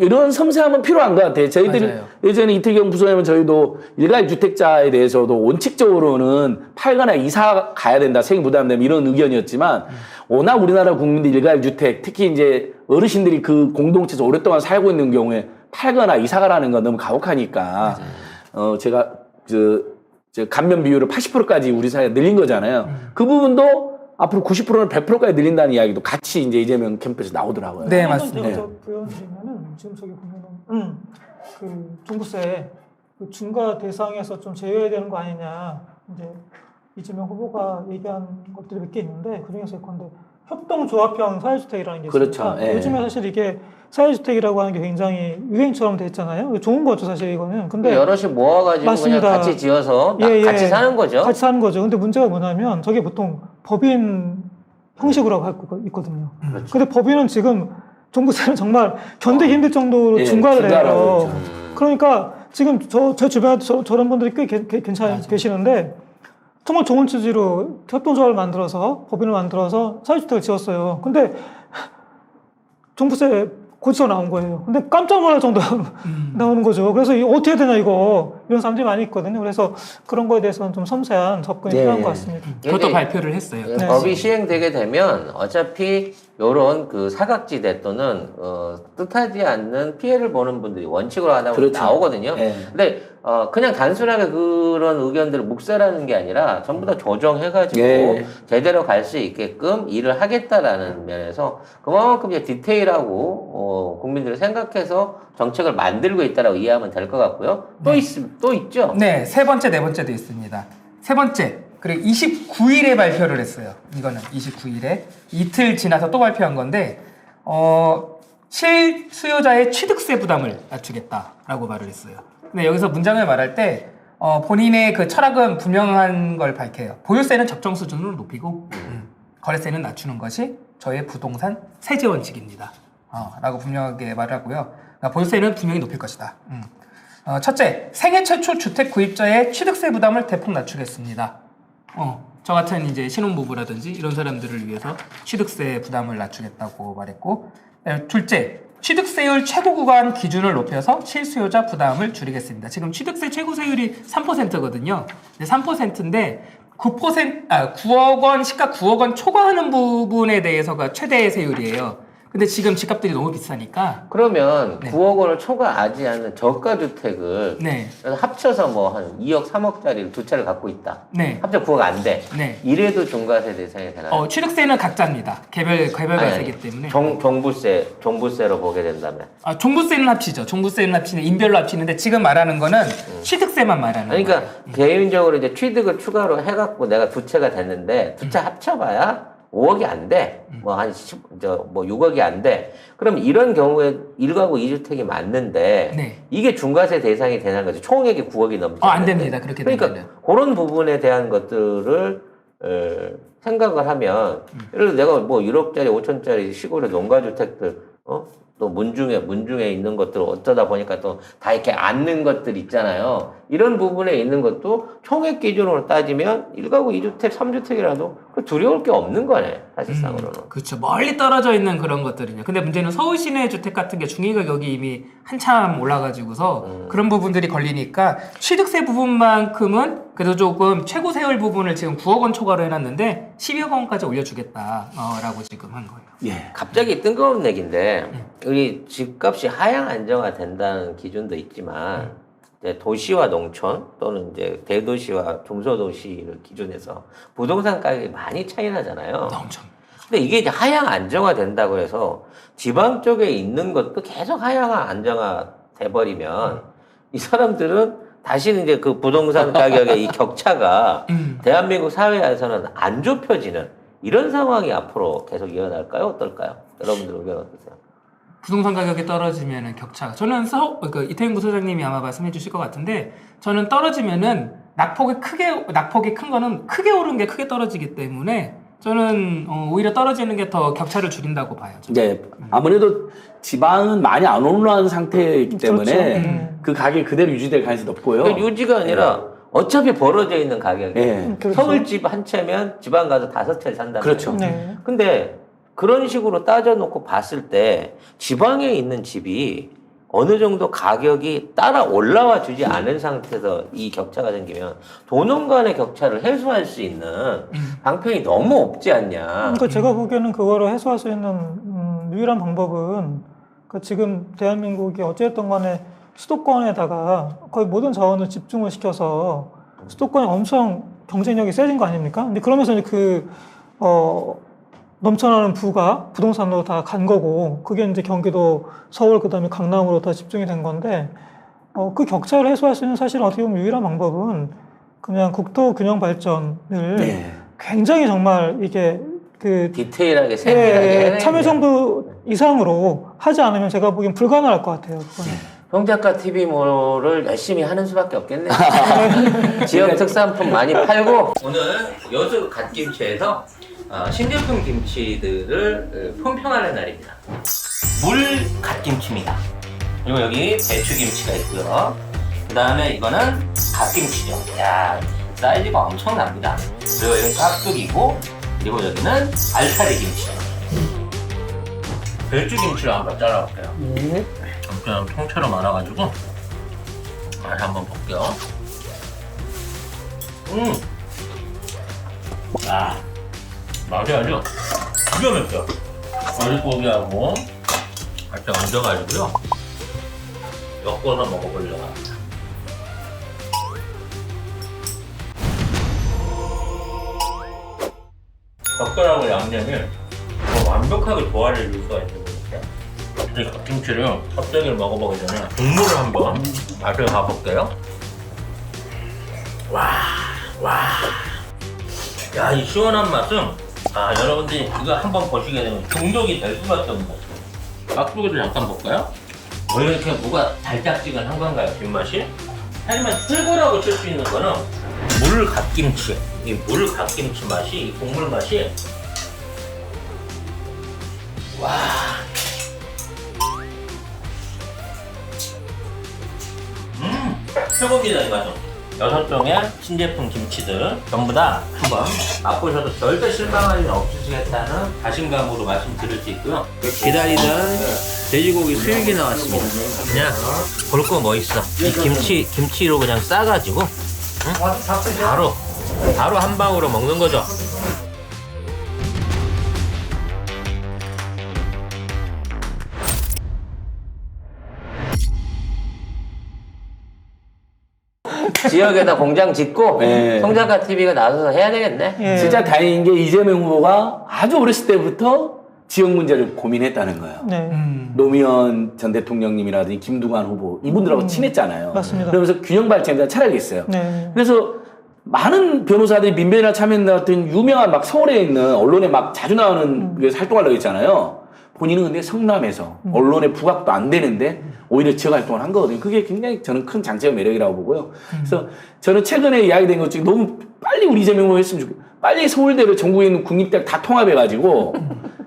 이런 섬세함은 필요한 것 같아요. 저희들이 맞아요. 예전에 이태경 부소장님은 저희도 일가일 주택자에 대해서도 원칙적으로는 팔거나 이사 가야 된다. 세금 부담되면 이런 의견이었지만 워낙 우리나라 국민들 일가일 주택 특히 이제 어르신들이 그 공동체에서 오랫동안 살고 있는 경우에 팔거나 이사 가라는 건 너무 가혹하니까 제가 저 감면 비율을 80%까지 우리 사회가 늘린 거잖아요. 그 부분도 앞으로 90%는 100%까지 늘린다는 이야기도 같이 이제 이재명 캠프에서 나오더라고요. 네, 맞습니다. 제가 보여드리면은 지금 저기 보면은 그 종부세 그 중과 대상에서 좀 제외해야 되는 거 아니냐 이제 이재명 후보가 얘기한 것들이 몇 개 있는데 그 중에서 예컨대 협동조합형 사회주택이라는 게 그렇죠. 있으니까 예. 요즘에 사실 이게 사회주택이라고 하는 게 굉장히 유행처럼 돼 있잖아요. 좋은 거죠 사실 이거는. 근데 여럿이 모아가지고 맞습니다. 그냥 같이 지어서 같이 사는 거죠. 같이 사는 거죠. 근데 문제가 뭐냐면 저게 보통 법인 형식으로 하고 있거든요. 근데 법인은 지금 종부세는 정말 견디기 힘들 정도로 예, 중과를 중과를 해요. 하고 있죠. 그러니까 지금 제 주변에 저런 분들이 꽤 계시는데 정말 좋은 취지로 협동조합을 만들어서 법인을 만들어서 사회주택을 지었어요. 근데 종부세 고지서 나온 거예요. 근데 깜짝 놀랄 정도로 나오는 거죠. 그래서 이거 어떻게 해야 되나 이거 이런 사람들이 많이 있거든요. 그래서 그런 거에 대해서는 좀 섬세한 접근이 네. 필요한 것 같습니다. 그것도 이게 발표를 했어요. 네. 법이 시행되게 되면 어차피 요런 그 사각지대 또는 뜻하지 않는 피해를 보는 분들이 원칙으로 하다 보면 그렇죠. 나오거든요. 예. 근데 그냥 단순하게 그런 의견들을 묵살하는 게 아니라 전부 다 조정해가지고 예. 제대로 갈 수 있게끔 일을 하겠다라는 면에서 그만큼 이제 디테일하고 국민들을 생각해서 정책을 만들고 있다라고 이해하면 될 것 같고요. 또 있죠. 네, 세 번째, 네 번째도 있습니다. 세 번째, 그리고 29일에 발표를 했어요. 이거는 29일에 이틀 지나서 또 발표한 건데 실수요자의 취득세 부담을 낮추겠다라고 말을 했어요. 근데 여기서 문장을 말할 때 본인의 그 철학은 분명한 걸 밝혀요. 보유세는 적정 수준으로 높이고 거래세는 낮추는 것이 저의 부동산 세제 원칙입니다. 라고 분명하게 말하고요. 그러니까 보유세는 분명히 높일 것이다. 첫째, 생애 최초 주택 구입자의 취득세 부담을 대폭 낮추겠습니다. 저 같은 이제 신혼부부라든지 이런 사람들을 위해서 취득세 부담을 낮추겠다고 말했고, 둘째, 취득세율 최고 구간 기준을 높여서 실수요자 부담을 줄이겠습니다. 지금 취득세 최고 세율이 3%거든요. 3%인데 9억 원, 시가 9억 원 초과하는 부분에 대해서가 최대 세율이에요. 근데 지금 집값들이 너무 비싸니까. 그러면 네. 9억 원을 초과하지 않는 저가 주택을 네. 합쳐서 뭐 한 2억, 3억짜리를 두 채를 갖고 있다. 네. 합쳐 9억 안 돼. 네. 이래도 중과세 대상이 되나요? 취득세는 각자입니다. 개별 아니, 과세이기 때문에. 종부세로 보게 된다면. 종부세는 합치죠. 종부세는 합치는 인별로 합치는데 지금 말하는 거는 취득세만 말하는 아니, 거예요. 그러니까 개인적으로 이제 취득을 추가로 해갖고 내가 두 채가 됐는데 두 채 합쳐봐야 5억이 안 돼. 뭐 한 6억이 안 돼. 그럼 이런 경우에 1가구 2주택이 맞는데 네. 이게 중과세 대상이 되는 거죠. 총액이 9억이 넘지 안 않는데. 됩니다. 그렇게 그러니까 되면은. 그런 부분에 대한 것들을 생각을 하면 예를 들어 내가 뭐 1억짜리 5천짜리 시골의 농가주택들 또 문중에 있는 것들 어쩌다 보니까 또 다 이렇게 앉는 것들 있잖아요. 이런 부분에 있는 것도 총액 기준으로 따지면 1가구 2주택, 3주택이라도 두려울 게 없는 거네, 사실상으로는. 그렇죠. 멀리 떨어져 있는 그런 것들이요. 근데 문제는 서울 시내 주택 같은 게 중위 가격이 이미 한참 올라가지고서 그런 부분들이 걸리니까 취득세 부분만큼은 그래도 조금 최고 세율 부분을 지금 9억 원 초과로 해놨는데 12억 원까지 올려주겠다라고 지금 한 거예요. 예. 갑자기 뜬금없는 얘기인데 우리 집값이 하향 안정화 된다는 기준도 있지만 이제 도시와 농촌 또는 이제 대도시와 중소도시를 기준해서 부동산 가격이 많이 차이 나잖아요. 엄청. 근데 이게 이제 하향 안정화 된다고 해서 지방 쪽에 있는 것도 계속 하향 안정화 돼버리면 이 사람들은 다시는 이제 그 부동산 가격의 이 격차가 대한민국 사회에서는 안 좁혀지는 이런 상황이 앞으로 계속 이어날까요? 어떨까요? 여러분들 의견 어떠세요? 부동산 가격이 떨어지면은 격차가. 저는 이태용 부소장님이 아마 말씀해 주실 것 같은데 저는 떨어지면은 낙폭이 큰 거는 크게 오른 게 크게 떨어지기 때문에 저는 오히려 떨어지는 게 더 격차를 줄인다고 봐요. 저는. 이제 아무래도 지방은 많이 안 올라온 상태이기 때문에 그렇죠. 그 가격이 그대로 유지될 가능성이 높고요. 그러니까 유지가 아니라 어차피 벌어져 있는 가격이 예. 그렇죠. 서울집 한 채면 지방 가서 5채를 산단 그렇죠. 말이에요. 네. 근데 그런 식으로 따져놓고 봤을 때 지방에 있는 집이 어느 정도 가격이 따라 올라와 주지 않은 상태에서 이 격차가 생기면 도농 간의 격차를 해소할 수 있는 방편이 너무 없지 않냐. 그러니까 제가 보기에는 그거를 해소할 수 있는 유일한 방법은 지금 대한민국이 어쨌든 간에 수도권에다가 거의 모든 자원을 집중을 시켜서 수도권이 엄청 경쟁력이 세진 거 아닙니까? 근데 그러면서 이제 넘쳐나는 부가 부동산으로 다 간 거고, 그게 이제 경기도, 서울, 그 다음에 강남으로 다 집중이 된 건데, 그 격차를 해소할 수 있는 사실 어떻게 보면 유일한 방법은 그냥 국토 균형 발전을 네. 굉장히 정말 이게 디테일하게 세밀하게 참여정부 이상으로 하지 않으면 제가 보기엔 불가능할 것 같아요. 그거는. 홍작가 TV모를 열심히 하는 수밖에 없겠네요. 지역 특산품 많이 팔고 오늘 여수 갓김치에서 신제품 김치들을 품평하는 날입니다. 물 갓김치입니다. 그리고 여기 배추김치가 있고요. 그 다음에 이거는 갓김치죠. 야, 사이즈가 엄청납니다. 그리고 여기는 깍두기고, 그리고 여기는 알타리 김치. 배추김치를 한번 잘라볼게요. 그냥 통째로 말아가지고 맛 한번 볼게요. 맛이 아주 기가 막혀요. 머릿고기하고 같이 얹어가지고요. 엮어서 먹어보려고 합니다. 젓갈하고 양념이 완벽하게 조화를 이룰 수가 있는 것 같아요. 이 갓김치를 껍데기를 먹어보기 전에 국물을 한번 맛을 봐볼게요. 야, 이 시원한 맛은 여러분들이 이거 한번 보시게 되면 중독이 될 수밖에 없는 것 같아요. 깍두기를 잠깐 볼까요? 왜 이렇게 뭐가 달짝지근한 건가요, 뒷맛이? 하지만 최고라고 칠 수 있는 거는 물 갓김치. 이 물 갓김치 맛이, 이 국물 맛이 최고입니다, 이 맛은. 6종의 신제품 김치들 전부 다 한번 맛보셔도 절대 실망할 일 없으시겠다는 자신감으로 말씀드릴 수 있고요. 기다리던 돼지고기 수육이 나왔습니다. 그냥 볼 거 뭐 있어. 이 김치로 그냥 싸가지고 바로 바로 한 방으로 먹는 거죠. 지역에다 공장 짓고 네. 송작가 TV가 나서서 해야 되겠네. 예. 진짜 다행인 게 이재명 후보가 아주 어렸을 때부터 지역 문제를 고민했다는 거예요. 네. 노무현 전 대통령님이라든지 김두관 후보 이분들하고 친했잖아요. 맞습니다. 그러면서 균형 발전에 차려야겠어요. 네. 그래서 많은 변호사들이 민변이나 참여연대 같은 유명한 막 서울에 있는 언론에 막 자주 나오는 그 활동하려고 했잖아요. 본인은 근데 성남에서 언론에 부각도 안 되는데 오히려 지역 활동을 한 거거든요. 그게 굉장히 저는 큰 장점의 매력이라고 보고요. 그래서 저는 최근에 이야기된 것 중에 너무 빨리 우리 이재명 후보 했으면 좋겠어요. 빨리 서울대를 전국에 있는 국립대학 다 통합해가지고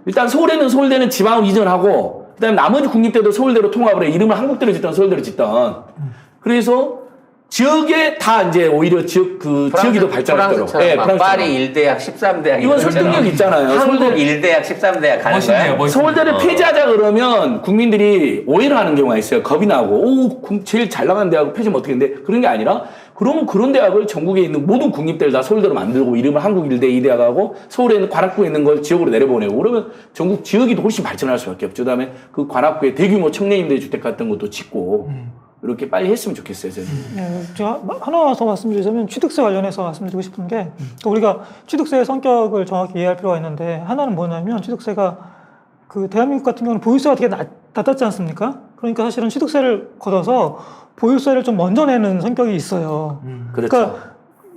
일단 서울에는 서울대는 지방으로 이전하고 그다음에 나머지 국립대도 서울대로 통합을 해. 이름을 한국대로 짓던 서울대로 짓던. 그래서 지역에 다 이제 오히려 지역이 더 발전했도록. 프랑스처럼 막 파리 1대학 13대학 이건 설득력 있잖아요. 한국 서울대- 1대학 13대학 가는 멋있네요, 거야? 멋있네요. 서울대를 폐지하자 그러면 국민들이 오해를 하는 경우가 있어요. 겁이 나고, 제일 잘 나가는 대학을 폐지하면 어떻게 되는데? 그런 게 아니라, 그러면 그런 대학을 전국에 있는 모든 국립대를 다 서울대로 만들고, 이름을 한국 1대, 2대학하고, 서울에 있는 관악구에 있는 걸 지역으로 내려보내고, 그러면 전국 지역이 훨씬 발전할 수밖에 없죠. 그 다음에 그 관악구에 대규모 청년임대 주택 같은 것도 짓고, 이렇게 빨리 했으면 좋겠어요, 저는. 네, 제가 하나 더 말씀드리자면 취득세 관련해서 말씀드리고 싶은 게 또 우리가 취득세의 성격을 정확히 이해할 필요가 있는데 하나는 뭐냐면 취득세가 그 대한민국 같은 경우는 보유세가 되게 낮았지 않습니까? 그러니까 사실은 취득세를 걷어서 보유세를 좀 먼저 내는 성격이 있어요. 그렇죠. 그러니까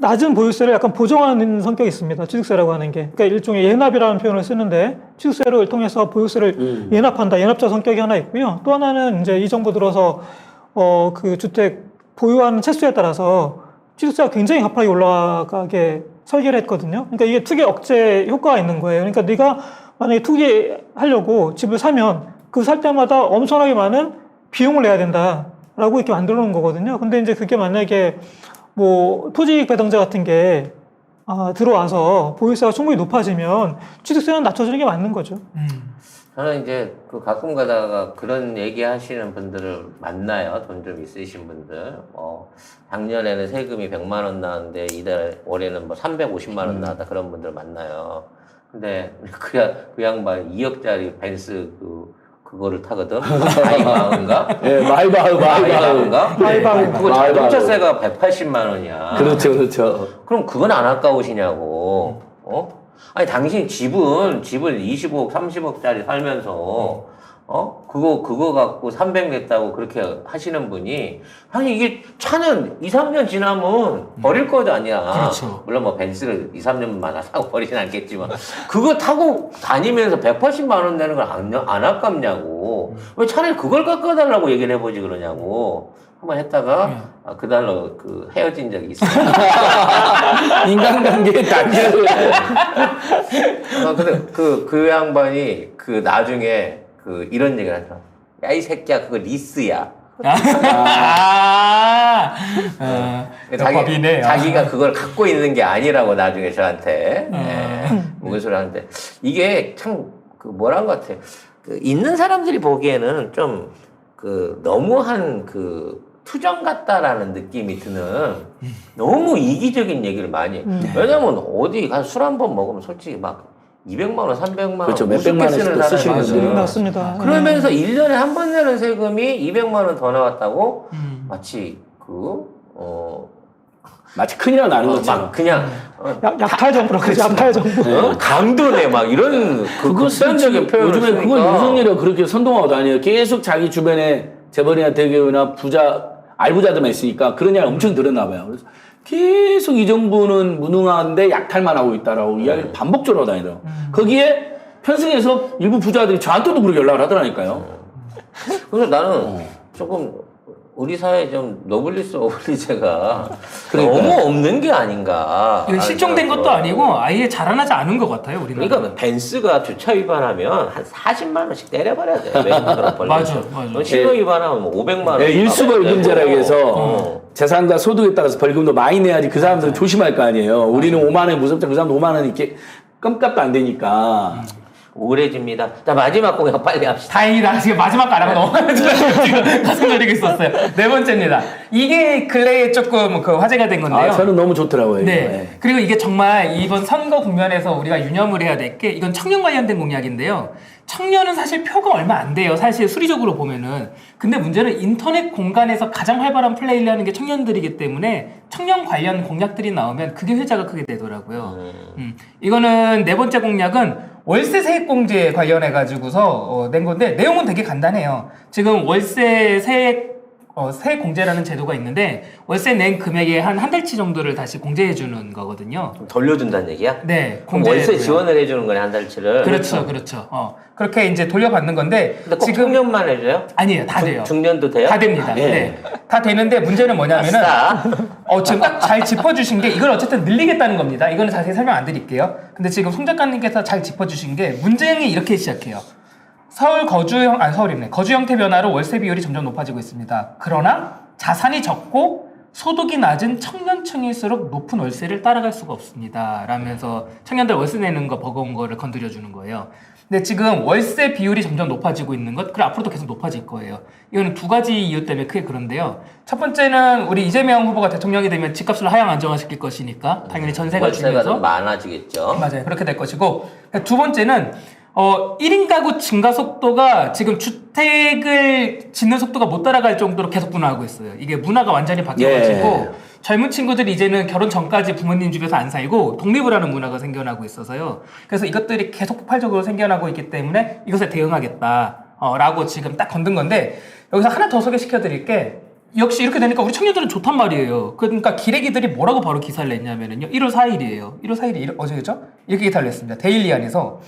낮은 보유세를 약간 보정하는 성격이 있습니다. 취득세라고 하는 게. 그러니까 일종의 예납이라는 표현을 쓰는데 취득세를 통해서 보유세를 예납한다. 예납자 성격이 하나 있고요. 또 하나는 이제 이 정부 들어서 그 주택 보유하는 채수에 따라서 취득세가 굉장히 가파르게 올라가게 설계를 했거든요. 그러니까 이게 투기 억제 효과가 있는 거예요. 그러니까 네가 만약에 투기하려고 집을 사면 그 살 때마다 엄청나게 많은 비용을 내야 된다라고 이렇게 만들어 놓은 거거든요. 근데 이제 그게 만약에 뭐 토지이익 배당자 같은 게 들어와서 보유세가 충분히 높아지면 취득세는 낮춰주는 게 맞는 거죠. 저는 이제 그 가끔 가다가 그런 얘기 하시는 분들을 만나요. 돈 좀 있으신 분들. 작년에는 세금이 100만 원 나왔는데 올해는 뭐 350만 원 나왔다. 그런 분들 만나요. 근데 그 양반 2억짜리 벤츠 그거를 타거든. 마이바흐인가? 예, 마이바흐인가? 마이바흐. 그거 자동차세가 180만 원이야. 그렇죠, 그렇죠. 그럼 그건 안 아까우시냐고. 아니, 당신 집을 25억, 30억짜리 살면서, 그거 갖고 300 냈다고 그렇게 하시는 분이, 아니, 이게 차는 2, 3년 지나면 버릴 것도 아니야. 그렇죠. 물론 뭐 벤츠를 2, 3년만 사고 버리진 않겠지만, 그거 타고 다니면서 180만 원 내는 걸 안 아깝냐고. 왜 차라리 그걸 깎아달라고 얘기를 해보지 그러냐고. 한번 했다가, 그달로 헤어진 적이 있어요. 인간관계의 단계를. 근데 그 양반이 나중에 이런 얘기를 하죠. 야, 이 새끼야, 그거 리스야. 법이네. 자기가 그걸 갖고 있는 게 아니라고 나중에 저한테 무슨 소리 하는데 이게 참 뭐란 것 같아요. 있는 사람들이 보기에는 좀 너무한 투정 같다라는 느낌이 드는 너무 이기적인 얘기를 많이 해. 왜냐면 어디 가서 술 한 번 먹으면 솔직히 막 200만 원, 300만 원, 그렇죠. 몇백만 원씩 쓰시는 분들이 맞습니다. 그러면서 1년에 한 번 내는 세금이 200만 원 더 나왔다고 마치 마치 큰일 나는 것처럼. 막 그냥 약탈 정부라고 그러죠. 약탈 정부. 강도네 막 이런 극단적인 표현을 요즘에 쓰니까. 그걸 윤석열이가 그렇게 선동하고 다녀요. 계속 자기 주변에 재벌이나 대기업이나 알부자들만 있으니까 그런 이야기 엄청 들었나 봐요. 그래서 계속 이 정부는 무능한데 약탈만 하고 있다라고 이야기를 반복적으로 다니더라고요. 거기에 편승해서 일부 부자들이 저한테도 그렇게 연락을 하더라니까요. 그래서 나는 조금 우리 사회에 좀 노블리스 오블리제가 너무 없는 게 아닌가. 이거 실종된 것도 아니고 아예 자라나지 않은 것 같아요, 우리는. 그러니까 벤츠가 주차 위반하면 한 40만 원씩 때려버려야 돼. 맞아. 신호 위반하면 뭐 500만 원. 일수벌금제라고 해서 재산과 소득에 따라서 벌금도 많이 내야지 그 사람들은 조심할 거 아니에요. 우리는 5만 원 무섭잖아. 그 사람도 5만 원 이렇게 껌값도 안 되니까. 우울해집니다. 자, 마지막 공약 빨리 합시다. 다행이다. 지금 마지막 가라고 넘어가는 줄 알고 지금 가슴 저리고 있었어요. 네 번째입니다. 이게 근래에 조금 그 화제가 된 건데요. 아, 저는 너무 좋더라고요. 이거. 네. 네. 그리고 이게 정말 이번 선거 국면에서 우리가 유념을 해야 될 게 이건 청년 관련된 공약인데요. 청년은 사실 표가 얼마 안 돼요. 사실 수리적으로 보면은. 근데 문제는 인터넷 공간에서 가장 활발한 플레이를 하는 게 청년들이기 때문에 청년 관련 공약들이 나오면 그게 회자가 크게 되더라고요. 이거는 네 번째 공약은 월세 세액공제 관련해 가지고서 낸 건데 내용은 되게 간단해요. 지금 월세 세액 공제라는 제도가 있는데 월세 낸 금액의 한 달치 정도를 다시 공제해 주는 거거든요. 돌려준다는 얘기야? 네, 그럼 월세 공제해주고요. 지원을 해주는 거네, 한 달치를. 그렇죠. 그렇게 이제 돌려받는 건데 근데 꼭 청년만 해줘요? 아니에요, 다 돼요. 중년도 돼요? 다 됩니다. 예. 네, 다 되는데 문제는 뭐냐면은 아싸. 지금 딱 잘 짚어주신 게 이걸 어쨌든 늘리겠다는 겁니다. 이거는 자세히 설명 안 드릴게요. 근데 지금 송 작가님께서 잘 짚어주신 게 문제는 이렇게 시작해요. 거주 형태 변화로 월세 비율이 점점 높아지고 있습니다. 그러나 자산이 적고 소득이 낮은 청년층일수록 높은 월세를 따라갈 수가 없습니다. 라면서 청년들 월세 내는 거 버거운 거를 건드려 주는 거예요. 근데 지금 월세 비율이 점점 높아지고 있는 것, 그리고 앞으로도 계속 높아질 거예요. 이거는 두 가지 이유 때문에 크게 그런데요. 첫 번째는 우리 이재명 후보가 대통령이 되면 집값을 하향 안정화시킬 것이니까 당연히 전세가 월세가 줄면서 좀 많아지겠죠. 맞아요. 그렇게 될 것이고 두 번째는 1인 가구 증가 속도가 지금 주택을 짓는 속도가 못 따라갈 정도로 계속 둔화하고 있어요. 이게 문화가 완전히 바뀌어가지고 젊은 친구들이 이제는 결혼 전까지 부모님 집에서 안 살고 독립을 하는 문화가 생겨나고 있어서요. 그래서 이것들이 계속 폭발적으로 생겨나고 있기 때문에 이것에 대응하겠다 라고 지금 딱 건든 건데 여기서 하나 더 소개시켜 드릴 게 역시 이렇게 되니까 우리 청년들은 좋단 말이에요. 그러니까 기레기들이 뭐라고 바로 기사를 냈냐면요. 1월 4일이에요. 1월 4일이 어제겠죠? 이렇게 기사를 냈습니다. 데일리 안에서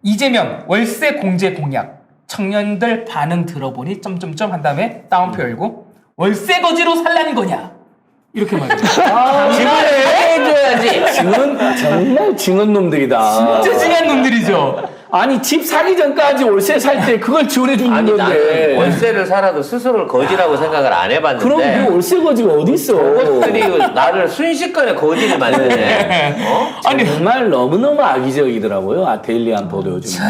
이재명 월세 공제 공약 청년들 반응 들어보니 점점점 한 다음에 따옴표 열고 월세 거지로 살라는 거냐 이렇게 말해요. 해줘야지. 정말 징은 놈들이다. 진짜 징한 놈들이죠. 아니 집 사기 전까지 월세 살 때 그걸 지원해 주는 아니, 나는 건데. 월세를 살아도 스스로를 거지라고 생각을 안 해봤는데. 그럼 그 월세 거지가 어디 있어? 그것들이 나를 순식간에 거지를 만드네. 아니 정말 너무너무 악의적이더라고요. 데일리한 보도 요즘.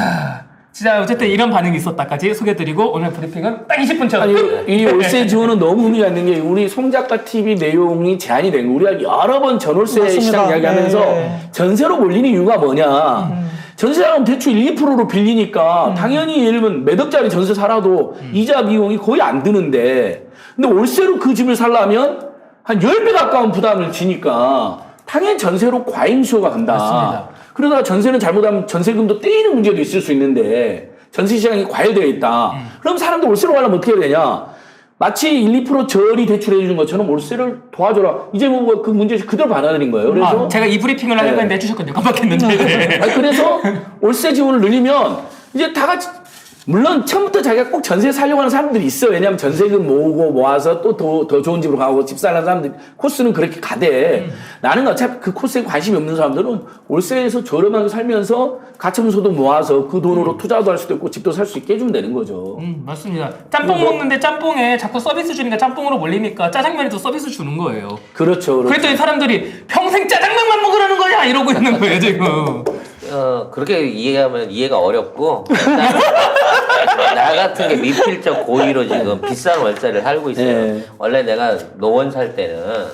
진짜 어쨌든 이런 반응이 있었다까지 소개드리고 오늘 브리핑은 딱 20분 전. 아니 이 월세 지원은 너무 의미가 있는 게 우리 송 작가 TV 내용이 제한이 된 거. 우리가 여러 번 전월세 맞습니다. 시장 이야기하면서 네. 전세로 몰리는 이유가 뭐냐. 전세자금 대출 1~2%로 빌리니까 당연히 예를 들면 몇 억짜리 전세 살아도 이자 비용이 거의 안 드는데 근데 월세로 그 집을 살려면 한 10배 가까운 부담을 지니까 당연히 전세로 과잉 수요가 간다. 맞습니다. 그러다가 전세는 잘못하면 전세금도 떼이는 문제도 있을 수 있는데 전세 시장이 과열되어 있다. 그럼 사람들 월세로 가려면 어떻게 해야 되냐? 마치 1~2% 저리 대출해 주는 것처럼 월세를 도와줘라. 이제 뭐 그 문제 그대로 받아들인 거예요. 그래서 제가 이 브리핑을 하려고 했는데 해주셨거든요. 깜빡했는데. 아니, 그래서 월세 지원을 늘리면 이제 다 같이 물론 처음부터 자기가 꼭 전세 살려고 하는 사람들이 있어. 왜냐하면 전세금 모아서 또 더 좋은 집으로 가고 집 살라는 사람들 코스는 그렇게 가대. 나는 어차피 그 코스에 관심이 없는 사람들은 월세에서 저렴하게 살면서 가처분소득 모아서 그 돈으로 투자도 할 수도 있고 집도 살 수 있게 해주면 되는 거죠. 맞습니다. 짬뽕 먹는데 짬뽕에 자꾸 서비스 주니까 짬뽕으로 몰리니까 짜장면에도 서비스 주는 거예요. 그렇죠. 그랬더니 사람들이 평생 짜장면만 먹으라는 거냐 이러고 있는 거예요 지금. 그렇게 이해하면 이해가 어렵고 나 같은 게 미필적 고의로 지금 비싼 월세를 살고 있어요. 네. 원래 내가 노원 살 때는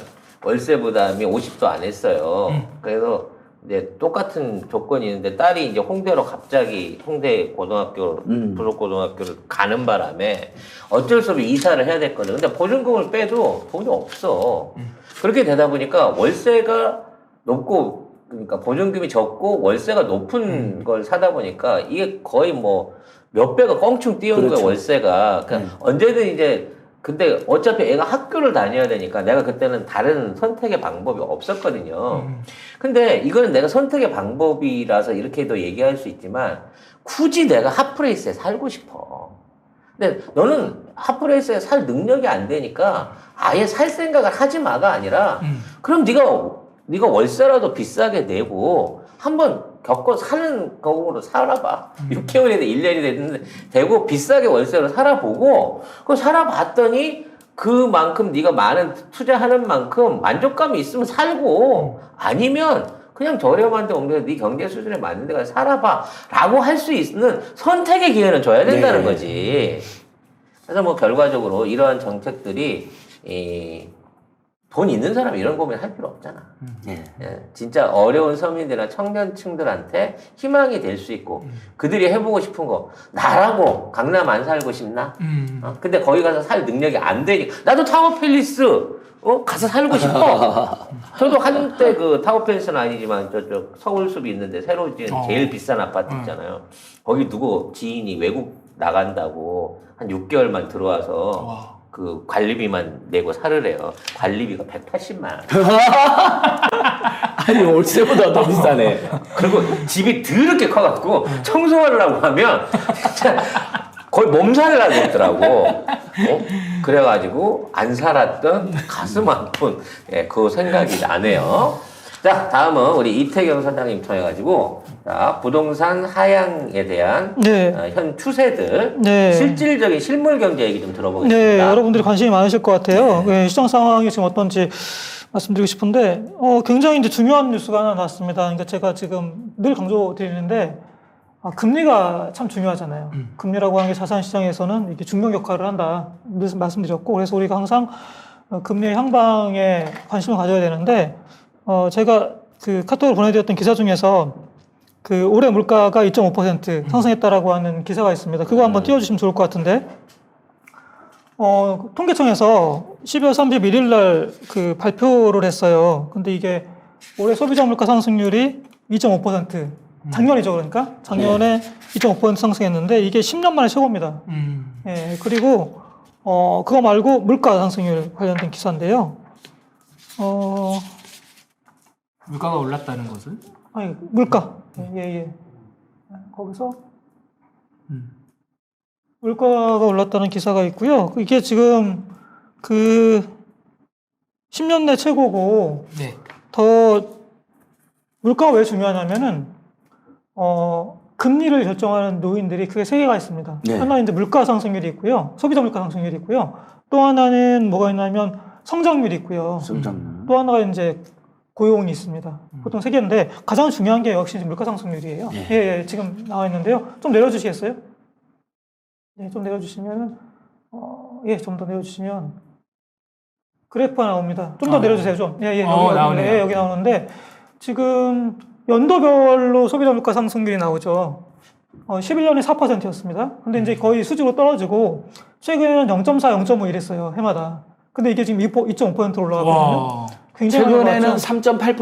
월세 부담이 50도 안 했어요. 그래서 이제 똑같은 조건이 있는데 딸이 이제 홍대로 갑자기 홍대 고등학교 부속고등학교를 가는 바람에 어쩔 수 없이 이사를 해야 됐거든. 근데 보증금을 빼도 돈이 없어. 그렇게 되다 보니까 월세가 높고 그러니까 보증금이 적고 월세가 높은 걸 사다 보니까 이게 거의 뭐 몇 배가 껑충 뛰어오는 그렇죠. 거야 월세가. 그러니까 언제든 이제 근데 어차피 애가 학교를 다녀야 되니까 내가 그때는 다른 선택의 방법이 없었거든요. 근데 이거는 내가 선택의 방법이라서 이렇게도 얘기할 수 있지만 굳이 내가 핫플레이스에 살고 싶어. 근데 너는 핫플레이스에 살 능력이 안 되니까 아예 살 생각을 하지 마가 아니라 그럼 네가 월세라도 비싸게 내고 한번 겪어 사는 거로 살아봐. 6개월이 돼, 1년이 됐는데 되고 비싸게 월세로 살아보고 그거 살아봤더니 그만큼 네가 많은 투자하는 만큼 만족감이 있으면 살고 아니면 그냥 저렴한 데 옮겨서 네 경제 수준에 맞는 데 가서 살아봐 라고 할 수 있는 선택의 기회는 줘야 된다는 네. 거지. 그래서 뭐 결과적으로 이러한 정책들이 돈 있는 사람이 이런 고민 할 필요 없잖아. 예. 예, 진짜 어려운 서민들이나 청년층들한테 희망이 될 수 있고 그들이 해보고 싶은 거 나라고 강남 안 살고 싶나? 근데 거기 가서 살 능력이 안 되니까 나도 타워팰리스 가서 살고 싶어. 저도 한때 그 타워팰리스는 아니지만 저쪽 서울숲이 있는데 새로 지은 제일 비싼 아파트 있잖아요. 거기 누구 지인이 외국 나간다고 한 6개월만 들어와서 그 관리비만 내고 살으래요. 관리비가 180만 원. 아니 월세보다 더 비싸네. 그리고 집이 더럽게 커갖고 청소하려고 하면 진짜 거의 몸살을 하고 있더라고. 그래가지고 안 살았던 가슴 아픈 그 생각이 나네요. 자, 다음은 우리 이태경 선장님 통해가지고 자, 부동산 하향에 대한 네. 현 추세들, 네. 실질적인 실물 경제 얘기 좀 들어보겠습니다. 네, 여러분들이 관심이 많으실 것 같아요. 네, 시장 상황이 지금 어떤지 말씀드리고 싶은데, 굉장히 이제 중요한 뉴스가 하나 나왔습니다. 그러니까 제가 지금 늘 강조드리는데, 금리가 참 중요하잖아요. 금리라고 하는 게 자산시장에서는 이렇게 중요한 역할을 한다. 늘 말씀드렸고, 그래서 우리가 항상 금리의 향방에 관심을 가져야 되는데, 제가 그 카톡으로 보내드렸던 기사 중에서 그 올해 물가가 2.5% 상승했다라고 하는 기사가 있습니다. 그거 한번 띄워주시면 좋을 것 같은데, 통계청에서 12월 31일 날 그 발표를 했어요. 근데 이게 올해 소비자 물가 상승률이 2.5%. 작년이죠, 그러니까. 작년에 2.5% 상승했는데 이게 10년 만에 최고입니다. 예, 그리고, 그거 말고 물가 상승률 관련된 기사인데요. 물가가 올랐다는 것은? 아니, 물가. 예. 거기서 물가가 올랐다는 기사가 있고요. 이게 지금 그 10년 내 최고고 네. 더 물가가 왜 중요하냐면은 금리를 결정하는 요인들이 크게 세 개가 있습니다. 네. 하나는 이제 물가 상승률이 있고요. 소비자 물가 상승률이 있고요. 또 하나는 뭐가 있냐면 성장률이 있고요. 성장. 또 하나가 이제 고용이 있습니다. 보통 세 개인데 가장 중요한 게 역시 물가 상승률이에요. 네. 예, 지금 나와 있는데요. 좀 내려주시겠어요? 네, 좀 내려주시면은 좀 더 내려주시면 그래프가 나옵니다. 좀 더 내려주세요, 좀. 여기 나오네요. 여기 나오는데 지금 연도별로 소비자 물가 상승률이 나오죠. 11년에 4%였습니다. 근데 이제 거의 수직으로 떨어지고 최근에는 0.4, 0.5 이랬어요, 해마다. 근데 이게 지금 2.5%로 올라갔거든요. 굉장히 최근에는 올라갔죠. 3.8%,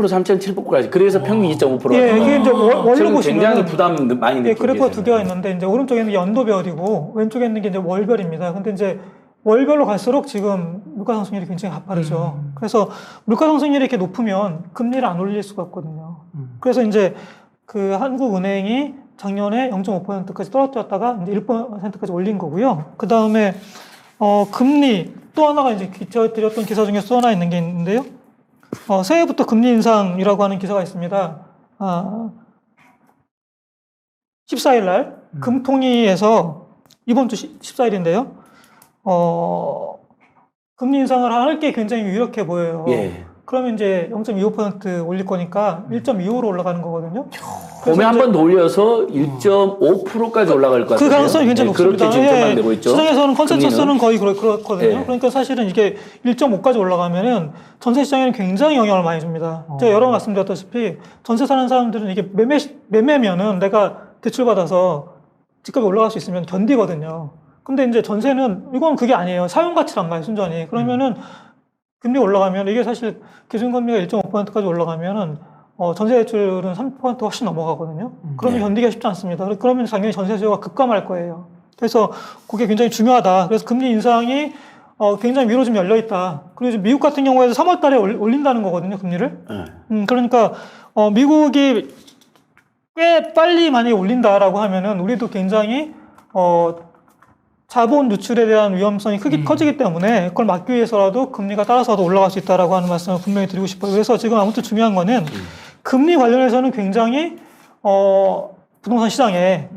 3.7%까지. 그래서 평균 2.5%. 예, 이게 이제 원로 지금 보시면 굉장히 부담 많이 느끼고 예, 그래프가 계세요. 두 개가 있는데 이제 오른쪽에는 연도별이고 왼쪽에 있는 게 이제 월별입니다. 근데 이제 월별로 갈수록 지금 물가 상승률이 굉장히 가파르죠. 그래서 물가 상승률이 이렇게 높으면 금리를 안 올릴 수가 없거든요. 그래서 이제 그 한국은행이 작년에 0.5%까지 떨어뜨렸다가 이제 1%까지 올린 거고요. 그 다음에 금리 또 하나가 이제 드렸던 기사 중에 또 하나 있는 게 있는데요. 새해부터 금리 인상이라고 하는 기사가 있습니다. 14일 날 금통위에서 이번 주 14일인데요. 금리 인상을 할 게 굉장히 유력해 보여요. 예. 그러면 이제 0.25% 올릴 거니까 1.25로 올라가는 거거든요. 봄에 한 번 더 올려서 1.5%까지 올라갈 것 같아요. 그 가능성이 굉장히 높습니다. 그렇게 지금 전망되고 있죠. 시장에서는 컨센서스는 거의 그렇거든요. 예. 그러니까 사실은 이게 1.5까지 올라가면은 전세 시장에는 굉장히 영향을 많이 줍니다. 제가 여러 번 말씀드렸다시피 전세 사는 사람들은 이게 매매면은 내가 대출받아서 집값이 올라갈 수 있으면 견디거든요. 근데 이제 전세는 이건 그게 아니에요. 사용 가치란 말이에요, 순전히. 그러면은 금리 올라가면 이게 사실 기준금리가 1.5%까지 올라가면은 전세 대출은 3% 훨씬 넘어가거든요. 그러면 견디기가 쉽지 않습니다. 그러면 당연히 전세 수요가 급감할 거예요. 그래서 그게 굉장히 중요하다. 그래서 금리 인상이 굉장히 위로 좀 열려 있다. 그리고 지금 미국 같은 경우에도 3월 달에 올린다는 거거든요, 금리를. 그러니까 미국이 꽤 빨리 많이 올린다라고 하면은 우리도 굉장히 자본 누출에 대한 위험성이 커지기 때문에 그걸 막기 위해서라도 금리가 따라서도 올라갈 수 있다라고 하는 말씀을 분명히 드리고 싶어요. 그래서 지금 아무튼 중요한 거는 금리 관련해서는 굉장히 부동산 시장에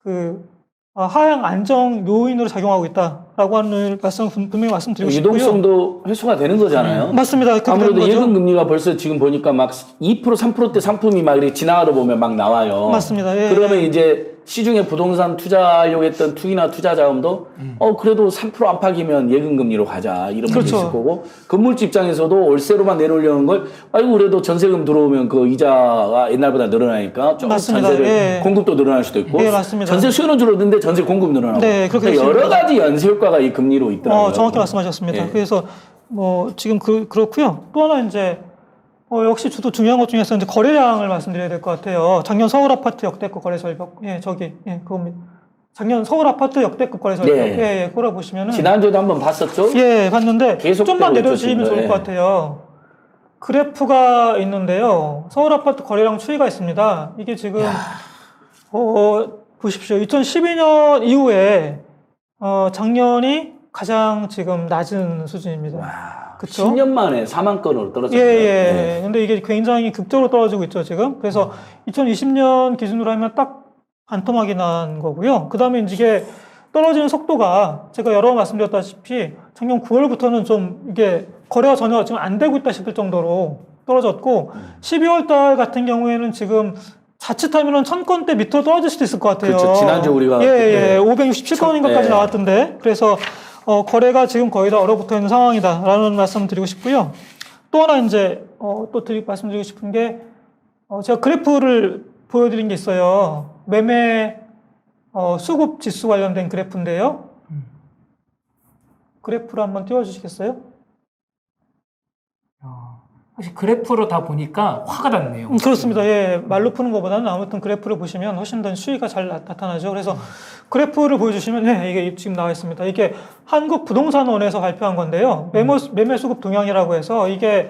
그 하향 안정 요인으로 작용하고 있다라고 하는 말씀 분명히 말씀드리고 싶고요. 유동성도 해소가 되는 거잖아요. 맞습니다. 그렇게 아무래도 되는 거죠. 예금 금리가 벌써 지금 보니까 막 2%, 3%대 상품이 막 이렇게 지나가다 보면 막 나와요. 맞습니다. 예, 그러면 예. 이제 시중에 부동산 투자하려고 했던 투기나 투자 자금도 그래도 3% 안팎이면 예금 금리로 가자 이런 분이 그렇죠. 있을 거고 건물주 입장에서도 월세로만 내놓으려는 걸 아이고 그래도 전세금 들어오면 그 이자가 옛날보다 늘어나니까 좀 맞습니다. 전세를 예. 공급도 늘어날 수도 있고 예, 맞습니다. 전세 수요는 줄어드는데 전세 공급 늘어나고 네, 그렇게 그러니까 여러 됐습니다. 가지 연쇄 효과가 이 금리로 있더라고요. 정확히 말씀하셨습니다. 예. 그래서 지금 그렇고요. 또 하나 이제 역시 저도 중요한 것 중에서 이제 거래량을 말씀드려야 될 것 같아요. 작년 서울 아파트 역대급 거래 절벽, 그겁니다. 작년 서울 아파트 역대급 거래 절벽, 네. 그거라 보시면은 지난주에도 한번 봤었죠? 봤는데 계속 좀만 되고 내려주시면 있었습니다. 좋을 것 같아요. 그래프가 있는데요. 서울 아파트 거래량 추이가 있습니다. 이게 지금 보십시오. 2012년 이후에 작년이 가장 지금 낮은 수준입니다. 와, 그쵸? 10년 만에 4만 건으로 떨어졌어요. 예. 근데 이게 굉장히 극적으로 떨어지고 있죠, 지금. 그래서 2020년 기준으로 하면 딱 반토막이 난 거고요. 그 다음에 이게 떨어지는 속도가 제가 여러 번 말씀드렸다시피 작년 9월부터는 좀 이게 거래가 전혀 지금 안 되고 있다 싶을 정도로 떨어졌고 12월 달 같은 경우에는 지금 자칫하면 1000건대 밑으로 떨어질 수도 있을 것 같아요. 그렇죠. 지난주 우리가 567건인가까지 나왔던데. 그래서 거래가 지금 거의 다 얼어붙어 있는 상황이다라는 말씀 드리고 싶고요. 또 하나 이제 말씀드리고 싶은 게 제가 그래프를 보여드린 게 있어요. 매매 수급 지수 관련된 그래프인데요. 그래프를 한번 띄워주시겠어요? 사실 그래프로 다 보니까 화가 났네요. 그렇습니다. 예, 말로 푸는 것보다는 아무튼 그래프를 보시면 훨씬 더 수위가 잘 나타나죠. 그래서 그래프를 보여주시면 이게 지금 나와 있습니다. 이게 한국부동산원에서 발표한 건데요. 매매 수급 동향이라고 해서 이게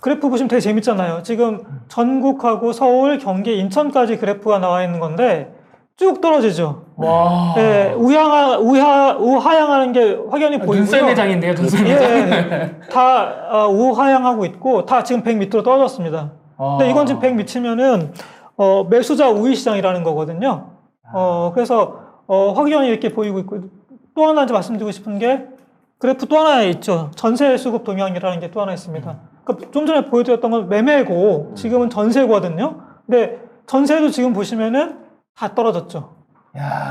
그래프 보시면 되게 재밌잖아요. 지금 전국하고 서울, 경기, 인천까지 그래프가 나와 있는 건데 쭉 떨어지죠. 와. 예, 우하향하는 게 확연히 보이고요. 눈썰매 장인데요, 눈썰매 장. 다 우하향하고 있고 다 지금 100 밑으로 떨어졌습니다. 근데 이건 지금 100 미치면은 매수자 우위 시장이라는 거거든요. 그래서 확연히 이렇게 보이고 있고 또 하나 이제 말씀드리고 싶은 게 그래프 또 하나 있죠. 전세 수급 동향이라는 게 또 하나 있습니다. 그러니까 좀 전에 보여드렸던 건 매매고 지금은 전세거든요. 근데 전세도 지금 보시면은 다 떨어졌죠.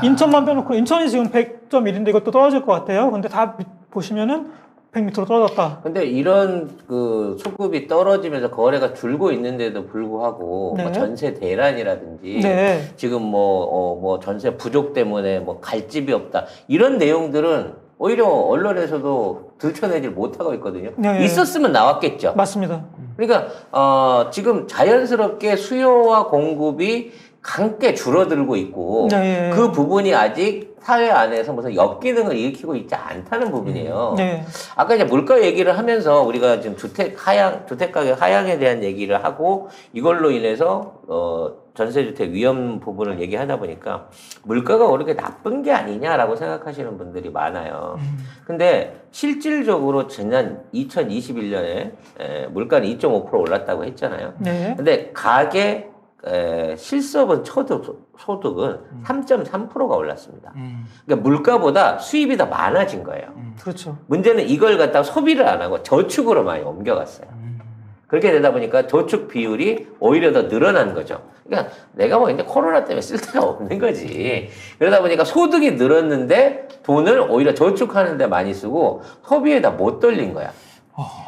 인천만 빼놓고 인천이 지금 100.1인데 이것도 떨어질 것 같아요. 근데 다 보시면은 100 밑으로 떨어졌다. 근데 이런 그 수급이 떨어지면서 거래가 줄고 있는데도 불구하고 네. 뭐 전세 대란이라든지 네. 지금 뭐 전세 부족 때문에 뭐 갈 집이 없다 이런 내용들은 오히려 언론에서도 들춰내질 못하고 있거든요. 네. 있었으면 나왔겠죠. 맞습니다. 그러니까 지금 자연스럽게 수요와 공급이 함께 줄어들고 있고 네. 그 부분이 아직 사회 안에서 무슨 역기능을 일으키고 있지 않다는 부분이에요. 네. 아까 이제 물가 얘기를 하면서 우리가 지금 주택 가격 하향에 대한 얘기를 하고 이걸로 인해서 전세주택 위험 부분을 얘기하다 보니까 물가가 오르게 나쁜 게 아니냐라고 생각하시는 분들이 많아요. 근데 실질적으로 지난 2021년에 물가는 2.5% 올랐다고 했잖아요. 네. 근데 가계 실소분 소득은 3.3%가 올랐습니다. 그러니까 물가보다 수입이 더 많아진 거예요. 그렇죠. 문제는 이걸 갖다가 소비를 안 하고 저축으로 많이 옮겨갔어요. 그렇게 되다 보니까 저축 비율이 오히려 더 늘어난 거죠. 그러니까 내가 뭐 이제 코로나 때문에 쓸 데가 없는 거지. 그러다 보니까 소득이 늘었는데 돈을 오히려 저축하는 데 많이 쓰고 소비에다 못 돌린 거야.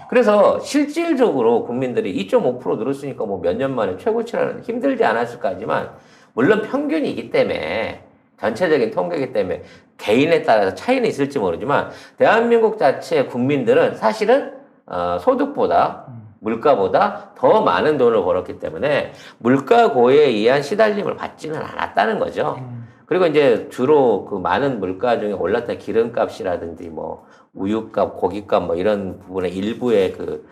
그래서 실질적으로 국민들이 2.5% 늘었으니까 뭐 몇 년 만에 최고치라는 힘들지 않았을까 하지만 물론 평균이기 때문에 전체적인 통계이기 때문에 개인에 따라서 차이는 있을지 모르지만 대한민국 자체 국민들은 사실은 소득보다 물가보다 더 많은 돈을 벌었기 때문에 물가고에 의한 시달림을 받지는 않았다는 거죠. 그리고 이제 주로 그 많은 물가 중에 올랐던 기름값이라든지 뭐 우유값, 고기값 뭐 이런 부분에 일부의 그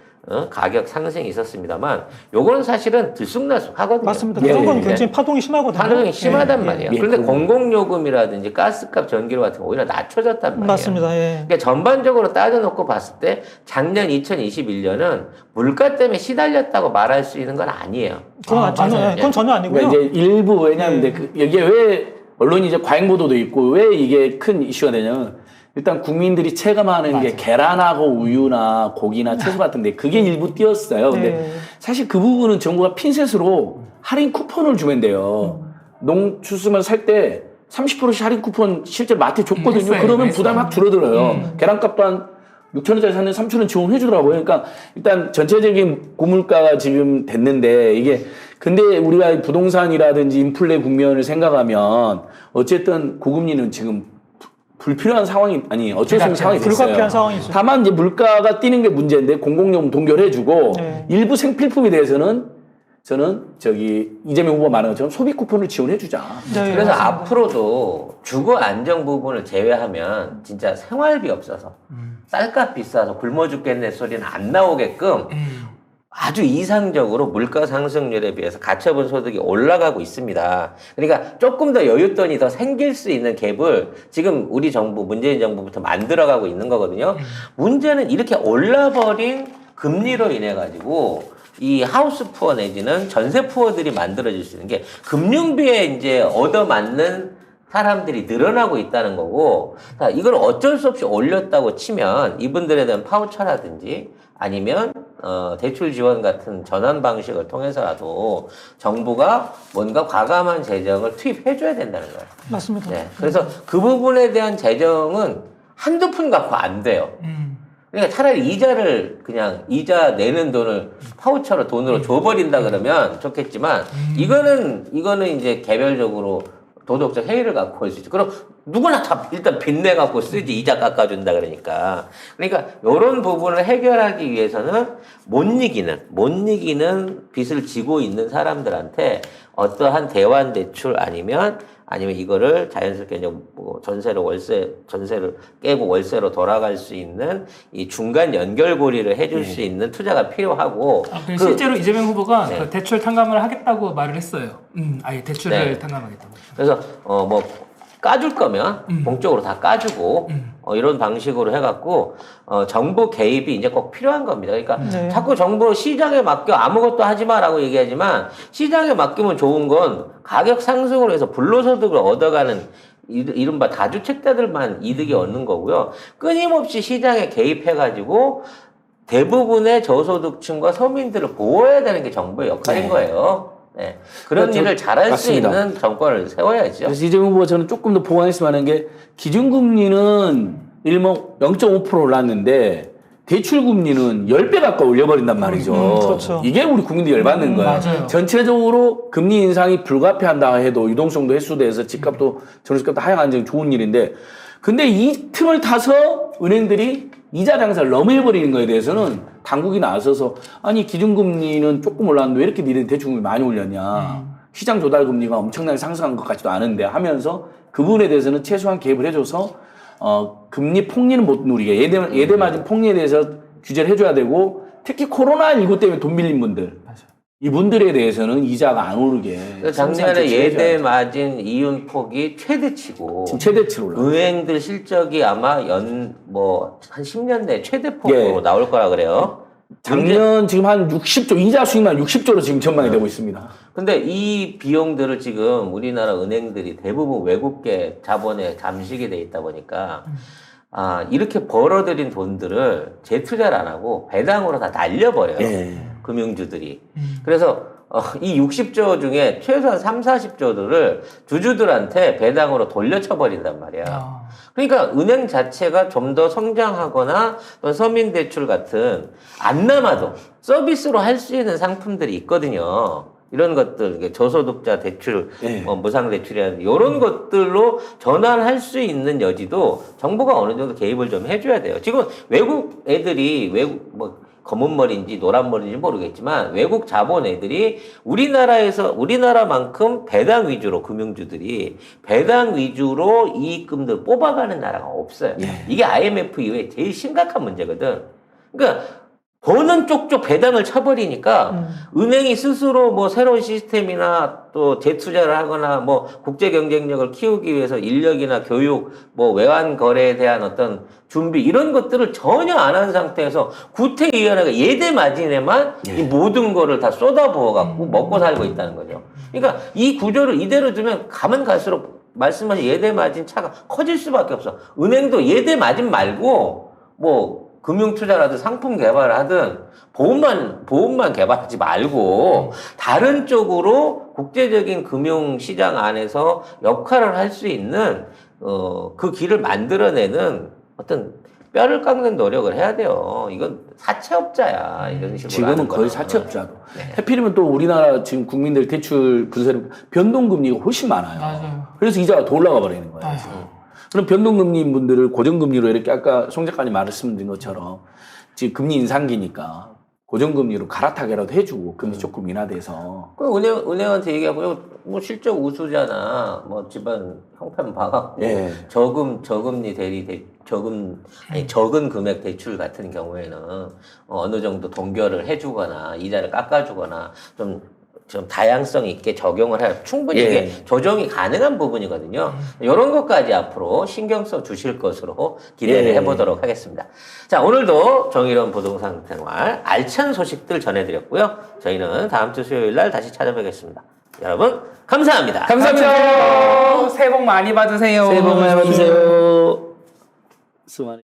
가격 상승이 있었습니다만 요거는 사실은 들쑥날쑥 하거든요. 맞습니다. 예, 그런 건 예. 굉장히 파동이 심하거든요. 파동이 심하단 예, 말이에요. 예. 그런데 공공요금이라든지 가스값, 전기료 같은 거 오히려 낮춰졌단 말이에요. 맞습니다. 예. 그러니까 전반적으로 따져놓고 봤을 때 작년 2021년은 물가 때문에 시달렸다고 말할 수 있는 건 아니에요. 그건 전혀 맞아요. 그건 전혀 아니고요. 그러니까 이제 일부 왜냐하면 그 여기에 왜 언론이 이제 과잉 보도도 있고 왜 이게 큰 이슈가 되냐면 일단 국민들이 체감하는 게 계란하고 우유나 고기나 채소 같은데 그게 일부 띄었어요. 근데 네. 사실 그 부분은 정부가 핀셋으로 할인 쿠폰을 주면 돼요. 농축수만 살 때 30%씩 할인 쿠폰 실제로 마트에 줬거든요. 했어요. 그러면 했어요. 부담이 확 줄어들어요. 계란값도 한 6,000원짜리 샀는데 3,000원 지원해주더라고요. 그러니까 일단 전체적인 고물가가 지금 됐는데 이게 근데 우리가 부동산이라든지 인플레 국면을 생각하면 어쨌든 고금리는 지금 불필요한 상황이 아니 어쩔 수 없는 상황이 됐어요. 불가피한 상황이 있어요. 다만 이제 물가가 뛰는 게 문제인데 공공요금 동결해주고 네. 일부 생필품에 대해서는 저는 이재명 후보 말한 것처럼 소비 쿠폰을 지원해주자. 네, 그래서 맞습니다. 앞으로도 주거 안정 부분을 제외하면 진짜 생활비 없어서 쌀값 비싸서 굶어 죽겠네 소리는 안 나오게끔 아주 이상적으로 물가 상승률에 비해서 가처분 소득이 올라가고 있습니다. 그러니까 조금 더 여윳돈이 더 생길 수 있는 갭을 지금 우리 정부, 문재인 정부부터 만들어가고 있는 거거든요. 문제는 이렇게 올라버린 금리로 인해 가지고 이 하우스 푸어 내지는 전세 푸어들이 만들어질 수 있는 게 금융비에 이제 얻어맞는 사람들이 늘어나고 있다는 거고, 자, 이걸 어쩔 수 없이 올렸다고 치면 이분들에 대한 파우처라든지 아니면 대출 지원 같은 전환 방식을 통해서라도 정부가 뭔가 과감한 재정을 투입해줘야 된다는 거예요. 맞습니다. 네, 그래서 그 부분에 대한 재정은 한두 푼 갖고 안 돼요. 그러니까 차라리 이자를 그냥 이자 내는 돈을 파우처로 돈으로 줘버린다 그러면 좋겠지만 이거는 이제 개별적으로 도덕적 해이를 갖고 올 수 있죠. 그럼 누구나 다 일단 빚내 갖고 쓰지 이자 깎아준다 그러니까 이런 부분을 해결하기 위해서는 못 이기는 빚을 지고 있는 사람들한테 어떠한 대환 대출 아니면 이거를 자연스럽게 이제 뭐 전세를 깨고 월세로 돌아갈 수 있는 이 중간 연결고리를 해줄 수 있는 투자가 필요하고. 실제로 이재명 후보가 네. 그 대출 탕감을 하겠다고 말을 했어요. 아예 대출을 네. 탕감하겠다고. 그래서 뭐 까줄 거면 공적으로 다 까주고 이런 방식으로 해갖고 정부 개입이 이제 꼭 필요한 겁니다. 그러니까 네. 자꾸 정부 시장에 맡겨 아무것도 하지 마라고 얘기하지만 시장에 맡기면 좋은 건 가격 상승으로 해서 불로소득을 얻어가는 이른바 다주택자들만 이득이 얻는 거고요. 끊임없이 시장에 개입해가지고 대부분의 저소득층과 서민들을 보호해야 되는 게 정부의 역할인 거예요. 네. 그런 그렇죠. 일을 잘할 맞습니다. 수 있는 정권을 세워야죠. 그래서 이재명 후보가 저는 조금 더 보완했으면 하는 게 기준금리는 일목 0.5% 올랐는데 대출금리는 10배 가까이 올려버린단 말이죠. 그렇죠. 이게 우리 국민들이 열받는 거예요. 맞아요. 전체적으로 금리 인상이 불가피한다 해도 유동성도 해소돼서 집값도 전세값도 하향하는 게 좋은 일인데 근데 이 틈을 타서 은행들이 이자 장사를 너무 해버리는 거에 대해서는 당국이 나서서 아니 기준금리는 조금 올랐는데 왜 이렇게 니네 대출금리 많이 올렸냐. 시장 조달금리가 엄청나게 상승한 것 같지도 않은데 하면서 그 부분에 대해서는 최소한 개입을 해줘서 금리 폭리는 못 누리게 예대 맞은 폭리에 대해서 규제를 해줘야 되고 특히 코로나19 때문에 돈 빌린 분들 이분들에 대해서는 이자가 안 오르게 작년에 예대 맞은 이윤 폭이 최대치고 지금 최대치로 올라. 은행들 실적이 아마 한 10년 내에 최대폭으로 나올 거라 그래요. 작년 지금 한 60조 이자 수익만 60조로 지금 전망이 되고 있습니다. 근데 이 비용들을 지금 우리나라 은행들이 대부분 외국계 자본에 잠식이 돼 있다 보니까 이렇게 벌어들인 돈들을 재투자를 안 하고 배당으로 다 날려버려요. 금융주들이. 그래서 이 60조 중에 최소한 3, 40조들을 주주들한테 배당으로 돌려쳐버린단 말이야. 그러니까 은행 자체가 좀 더 성장하거나 또는 서민대출 같은 안 남아도 서비스로 할 수 있는 상품들이 있거든요. 이런 것들, 저소득자 대출, 무상대출이라든지 이런 것들로 전환할 수 있는 여지도 정부가 어느 정도 개입을 좀 해줘야 돼요. 지금 외국 애들이 검은 머리인지 노란 머리인지 모르겠지만 외국 자본 애들이 우리나라만큼 배당 위주로 금융주들이 배당 위주로 이익금들 뽑아가는 나라가 없어요. 이게 IMF 이후에 제일 심각한 문제거든. 그러니까 버는 쪽쪽 배당을 쳐버리니까 은행이 스스로 새로운 시스템이나 또 재투자를 하거나 국제 경쟁력을 키우기 위해서 인력이나 교육, 외환 거래에 대한 어떤 준비 이런 것들을 전혀 안 한 상태에서 구태의연하게 예대 마진에만 이 모든 거를 다 쏟아부어 갖고 먹고 살고 있다는 거죠. 그러니까 이 구조를 이대로 두면 가면 갈수록 말씀하신 예대 마진 차가 커질 수밖에 없어. 은행도 예대 마진 말고 뭐 금융 투자라든 상품 개발을 하든 보험만 개발하지 말고 다른 쪽으로 국제적인 금융 시장 안에서 역할을 할 수 있는 그 길을 만들어내는 어떤 뼈를 깎는 노력을 해야 돼요. 이건 사채업자야. 이런 식으로 지금은 하는 거의 거는. 사채업자로. 네. 해필이면 또 우리나라 지금 국민들 대출 분석은 변동금리가 훨씬 많아요. 맞아요. 그래서 이자가 더 올라가 버리는 거예요. 아유. 그럼 변동금리인 분들을 고정금리로 이렇게 아까 송 작가님 말씀드린 것처럼 지금 금리 인상기니까 고정금리로 갈아타게라도 해주고 금리 조금 인하돼서 그 은행한테 얘기하고요. 뭐 실적 우수잖아. 뭐 집안 형편 봐갖고 예. 저금리 적은 금액 대출 같은 경우에는 어느 정도 동결을 해주거나 이자를 깎아주거나 좀 다양성 있게 적용을 해야 충분히 예. 이게 조정이 가능한 부분이거든요. 이런 것까지 앞으로 신경 써 주실 것으로 기대를 예. 해보도록 하겠습니다. 자, 오늘도 정의로운 부동산 생활 알찬 소식들 전해드렸고요. 저희는 다음 주 수요일 날 다시 찾아뵙겠습니다. 여러분, 감사합니다. 감사합니다. 새해 복 많이 받으세요. 새해 복 많이 받으세요. 수고하셨습니다.